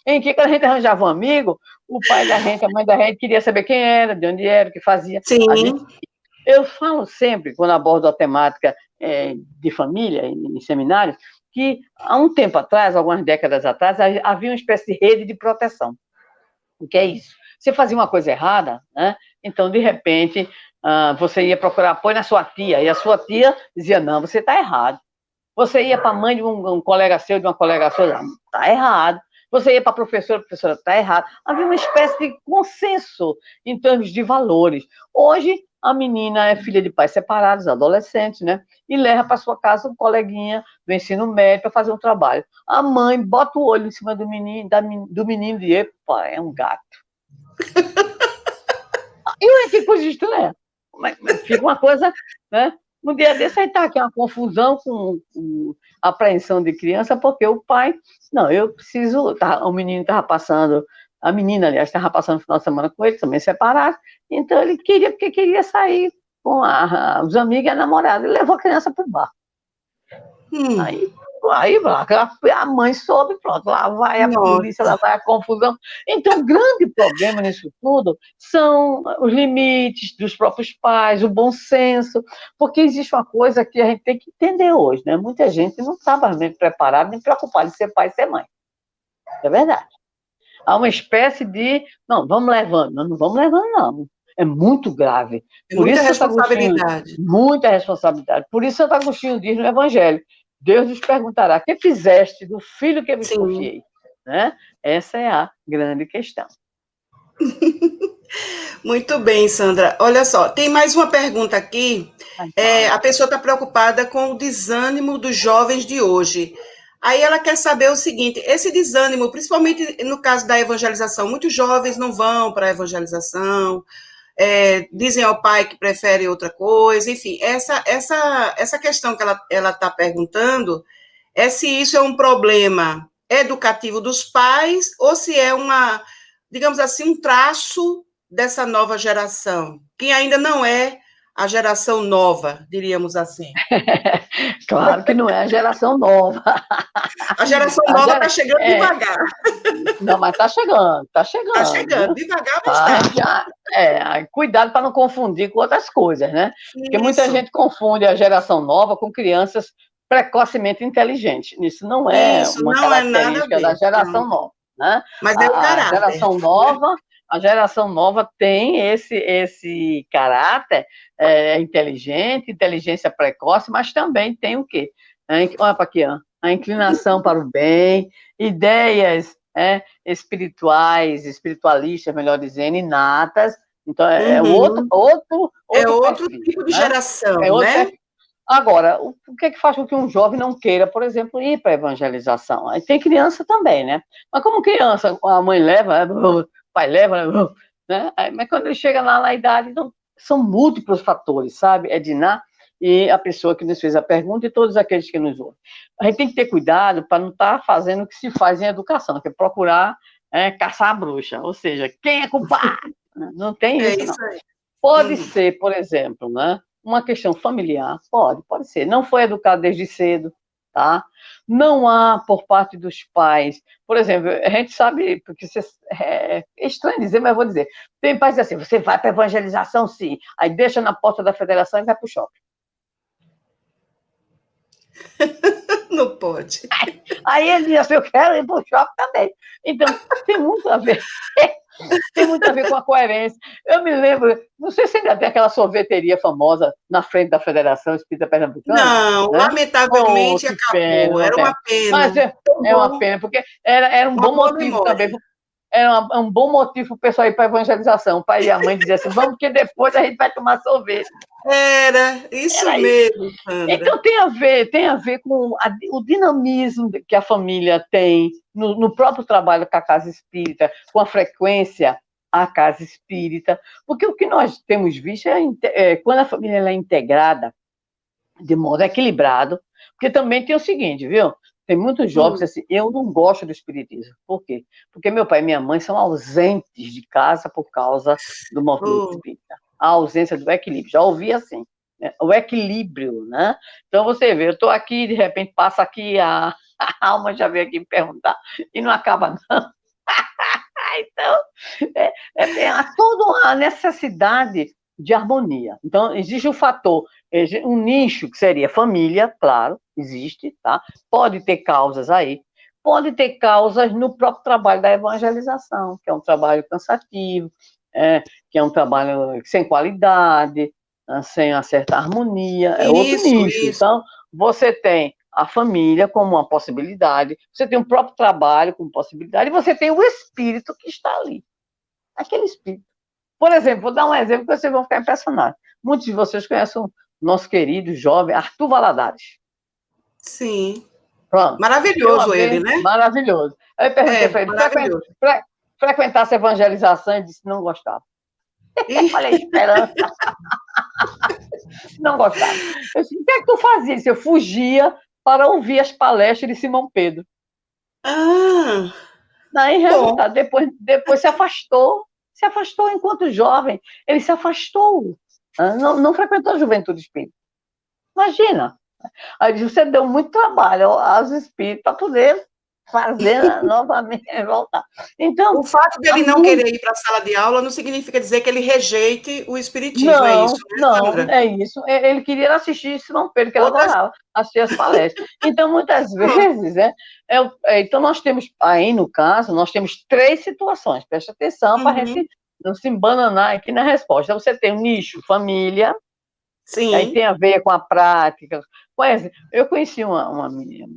em que quando a gente arranjava um amigo, o pai da gente, a mãe da gente queria saber quem era, de onde era, o que fazia. Sim. Eu falo sempre, quando abordo a temática de família, em seminários, que há um tempo atrás, algumas décadas atrás, havia uma espécie de rede de proteção. O que é isso? Você fazia uma coisa errada, né? Então, de repente, você ia procurar apoio na sua tia, e a sua tia dizia, não, você está errado. Você ia para a mãe de um colega seu, de uma colega sua, está errado. Você ia para a professora está errado. Havia uma espécie de consenso em termos de valores. Hoje, a menina é filha de pais separados, adolescentes, né? E leva para sua casa um coleguinha do ensino médio para fazer um trabalho. A mãe bota o olho em cima do menino e, epa, é um gato. E que coisa estranha. Mas fica uma coisa, né? Um dia desse aí está aqui uma confusão com apreensão de criança, porque o pai, não, eu preciso, o menino estava passando, a menina, aliás, estava passando o final de semana com ele, também separado, então ele porque queria sair com os amigos e a namorada, ele levou a criança para o bar. Aí a mãe soube, pronto, lá vai a polícia, lá vai a confusão. Então, o grande problema nisso tudo são os limites dos próprios pais, o bom senso, porque existe uma coisa que a gente tem que entender hoje, né? Muita gente não estava nem preparada, nem preocupada de ser pai e ser mãe. É verdade. Há uma espécie de, não vamos levando, não vamos levando, não. É muito grave. Muita responsabilidade. Muita responsabilidade. Por isso, Santo Agostinho diz no Evangelho, Deus nos perguntará, o que fizeste do filho que vos confiei? Né? Essa é a grande questão. Muito bem, Sandra. Olha só, tem mais uma pergunta aqui. A pessoa está preocupada com o desânimo dos jovens de hoje. Aí ela quer saber o seguinte, esse desânimo, principalmente no caso da evangelização, muitos jovens não vão para a evangelização, dizem ao pai que prefere outra coisa, enfim, essa questão que ela está perguntando é se isso é um problema educativo dos pais ou se é digamos assim, um traço dessa nova geração, que ainda não é a geração nova, diríamos assim. Claro que não é a geração nova. A geração nova está chegando devagar. Não, mas está chegando. Está chegando, devagar, mas está. Cuidado para não confundir com outras coisas, né? Porque muita gente confunde a geração nova com crianças precocemente inteligente. Isso não é Isso uma não é nada a característica ver. da geração nova, né? Mas é o caráter. A geração nova tem esse caráter inteligente, inteligência precoce, mas também tem o quê? Olha para aqui, ó, a inclinação para o bem, ideias espiritualistas, melhor dizendo, inatas. Então, é outro perfil, tipo de né? geração, É outro né? perfil. Agora, o que é que faz com que um jovem não queira, por exemplo, ir para a evangelização? Aí tem criança também, né? Mas como criança, a mãe leva, o pai leva, né? Mas quando ele chega lá na idade, então, são múltiplos fatores, sabe, Edna? E a pessoa que nos fez a pergunta e todos aqueles que nos ouvem. A gente tem que ter cuidado para não estar fazendo o que se faz em educação, que é procurar caçar a bruxa, ou seja, quem é culpado? Não tem isso, não. Isso aí. Pode ser, por exemplo, né, uma questão familiar, pode ser. Não foi educado desde cedo, tá? Não há por parte dos pais, por exemplo, a gente sabe, porque é estranho dizer, mas eu vou dizer, tem pais assim, você vai para a evangelização, sim, aí deixa na porta da federação e vai para o shopping. Não pode. Aí ele diz assim, eu quero ir para o shopping também. Então, tem muito a ver. Tem muito a ver com a coerência. Eu me lembro, não sei se ainda tem aquela sorveteria famosa na frente da Federação Espírita Pernambucana. Não, né? lamentavelmente acabou. Pena, Era uma pena. Mas é uma pena, porque era um bom motivo também. Era um bom motivo para o pessoal ir para a evangelização. O pai e a mãe diziam assim, vamos, porque depois a gente vai tomar sorvete. Era isso mesmo, Sandra. Então tem a ver com o dinamismo que a família tem no próprio trabalho com a casa espírita, com a frequência à casa espírita, porque o que nós temos visto é quando a família é integrada de modo equilibrado, porque também tem o seguinte, viu? Tem muitos jovens assim, eu não gosto do espiritismo. Por quê? Porque meu pai e minha mãe são ausentes de casa por causa do movimento espírita. A ausência do equilíbrio. Já ouvi assim, né? O equilíbrio, né? Então você vê, eu estou aqui, de repente passa aqui, a alma já veio aqui me perguntar, e não acaba não. Então, há toda uma necessidade de harmonia. Então, existe um fator, um nicho que seria família, claro, existe, tá? Pode ter causas aí, pode ter causas no próprio trabalho da evangelização, que é um trabalho cansativo, que é um trabalho sem qualidade, sem uma certa harmonia, é outro nicho. Isso. Então, você tem a família como uma possibilidade, você tem o próprio trabalho como possibilidade, e você tem o espírito que está ali. Aquele espírito. Por exemplo, vou dar um exemplo que vocês vão ficar impressionados. Muitos de vocês conhecem o nosso querido jovem Arthur Valadares. Sim. Pronto. Maravilhoso ele, né? Maravilhoso. Aí eu perguntei para ele, frequentasse a evangelização, e disse que não gostava. Olha a esperança. Não gostava. Eu disse, o que é que tu fazia? Eu fugia para ouvir as palestras de Simão Pedro. Daí, resultado, depois se afastou enquanto jovem, ele se afastou, não frequentou a juventude espírita. Imagina. Aí você deu muito trabalho aos espíritos para poder fazer novamente voltar. Então, o fato dele não querer ir para a sala de aula não significa dizer que ele rejeite o espiritismo, não, é isso, né, Sandra? Não, é isso. Ele queria assistir Simão Pedro, que ele adorava assistir as palestras. Então, muitas vezes, então nós temos, aí no caso, nós temos 3 situações, preste atenção para a gente não se embananar aqui na resposta. Então, você tem o nicho família, sim. Aí tem a ver com a prática. Eu conheci uma menina,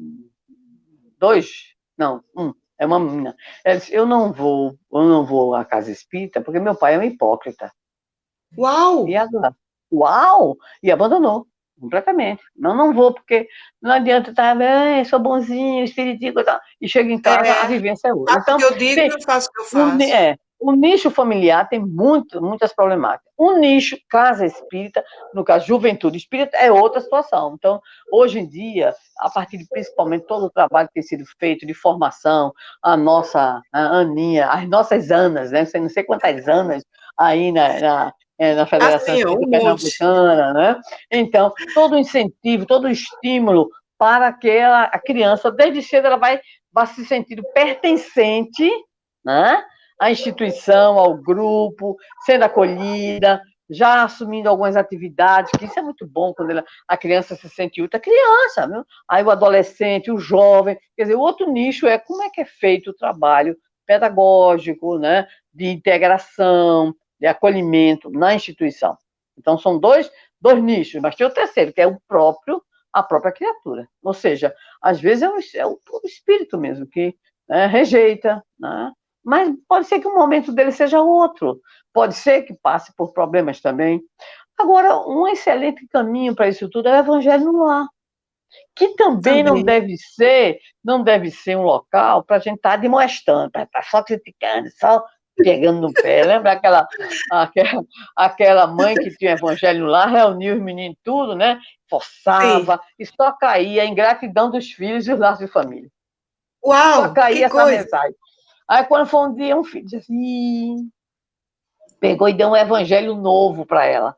é uma menina. Ela disse, eu não vou à casa espírita porque meu pai é um hipócrita. Uau! E abandonou completamente. Não vou, porque não adianta estar, sou bonzinho, espiritismo e tal. E chega em casa, a vivência é outra. Então, eu digo, eu faço o que eu faço. O nicho familiar tem muitas problemáticas. O nicho casa espírita, no caso, juventude espírita, é outra situação. Então, hoje em dia, a partir de principalmente todo o trabalho que tem sido feito de formação, a Aninha, as nossas Anas, né? Não sei quantas Anas aí na Federação Espírita Pernambucana, né? Então, todo o incentivo, todo o estímulo para que a criança, desde cedo, ela vai se sentindo pertencente, né? À instituição, ao grupo, sendo acolhida, já assumindo algumas atividades, que isso é muito bom quando a criança se sente útil, a criança, viu? Aí o adolescente, o jovem, quer dizer, o outro nicho é como é que é feito o trabalho pedagógico, né, de integração, de acolhimento na instituição. Então, são dois nichos, mas tem o terceiro, que é a própria criatura. Ou seja, às vezes é o espírito mesmo que, né, rejeita, né? Mas pode ser que o momento dele seja outro, pode ser que passe por problemas também. Agora, um excelente caminho para isso tudo é o Evangelho no Lar, que também não deve ser um local para a gente estar admoestando, para estar só criticando, só pegando no pé. Lembra aquela mãe que tinha Evangelho no Lar, reunia os meninos tudo, né? Forçava, e só caía a ingratidão dos filhos e os laços de família. Uau, só caía que essa coisa. mensagem. Aí, quando foi um dia, um filho disse assim, pegou e deu um evangelho novo para ela.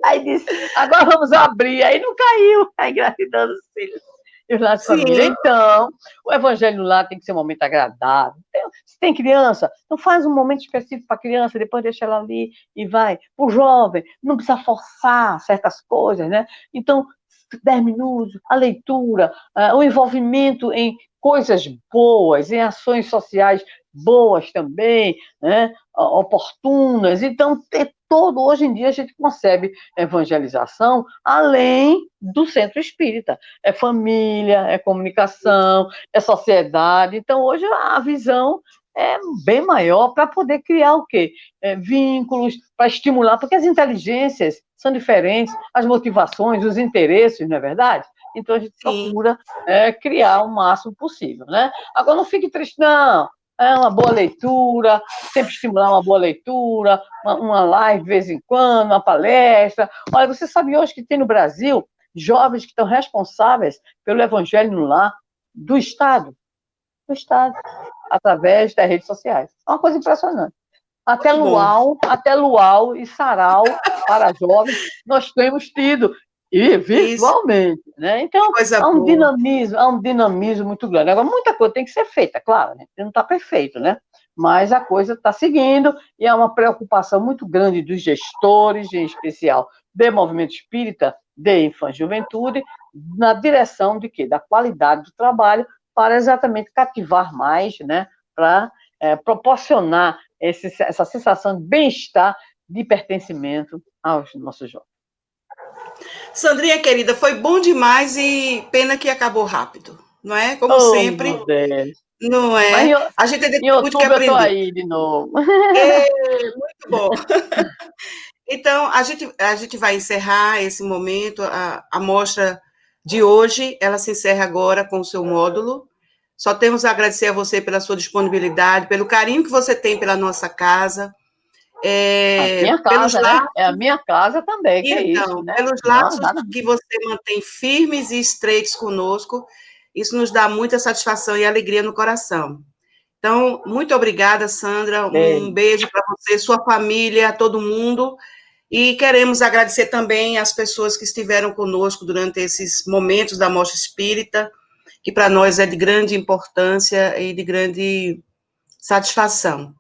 Aí disse, agora vamos abrir. Aí não caiu a ingratidão dos filhos e os lados de família. Então, o evangelho lá tem que ser um momento agradável. Se tem criança, então faz um momento específico para a criança, depois deixa ela ali e vai. Para o jovem, não precisa forçar certas coisas, né? Então, 10 minutos, a leitura, o envolvimento em coisas boas, em ações sociais boas também, né? Oportunas. Então, hoje em dia a gente concebe evangelização além do centro espírita. É família, é comunicação, é sociedade. Então, hoje a visão é bem maior para poder criar o quê? Vínculos, para estimular, porque as inteligências são diferentes, as motivações, os interesses, não é verdade? Então, a gente procura criar o máximo possível, né? Agora, não fique triste, não. É uma boa leitura, sempre estimular uma boa leitura, uma live de vez em quando, uma palestra. Olha, você sabe hoje que tem no Brasil jovens que estão responsáveis pelo Evangelho no Lar do Estado, através das redes sociais. É uma coisa impressionante. Até luau e sarau para jovens nós temos tido, e virtualmente, né? Então, há um dinamismo muito grande. Agora, muita coisa tem que ser feita, claro, né? Não está perfeito, né? Mas a coisa está seguindo e há uma preocupação muito grande dos gestores, em especial do movimento espírita de infância e juventude, na direção de quê? Da qualidade do trabalho, para exatamente cativar mais, né? Para proporcionar essa sensação de bem-estar, de pertencimento aos nossos jovens. Sandrinha, querida, foi bom demais e pena que acabou rápido, não é? Como sempre. Meu Deus. Não é? A gente tem muito que aprender. Eu tô aí de novo. Muito bom. Então, a gente vai encerrar esse momento, a mostra de hoje, ela se encerra agora com o seu módulo. Só temos a agradecer a você pela sua disponibilidade, pelo carinho que você tem pela nossa casa. A minha casa, né? É a minha casa também, que então, é isso, né? Pelos laços que você mantém firmes e estreitos conosco, isso nos dá muita satisfação e alegria no coração. Então, muito obrigada, Sandra. Um beijo para você, sua família, todo mundo. E queremos agradecer também as pessoas que estiveram conosco durante esses momentos da Mostra Espírita, que para nós é de grande importância e de grande satisfação.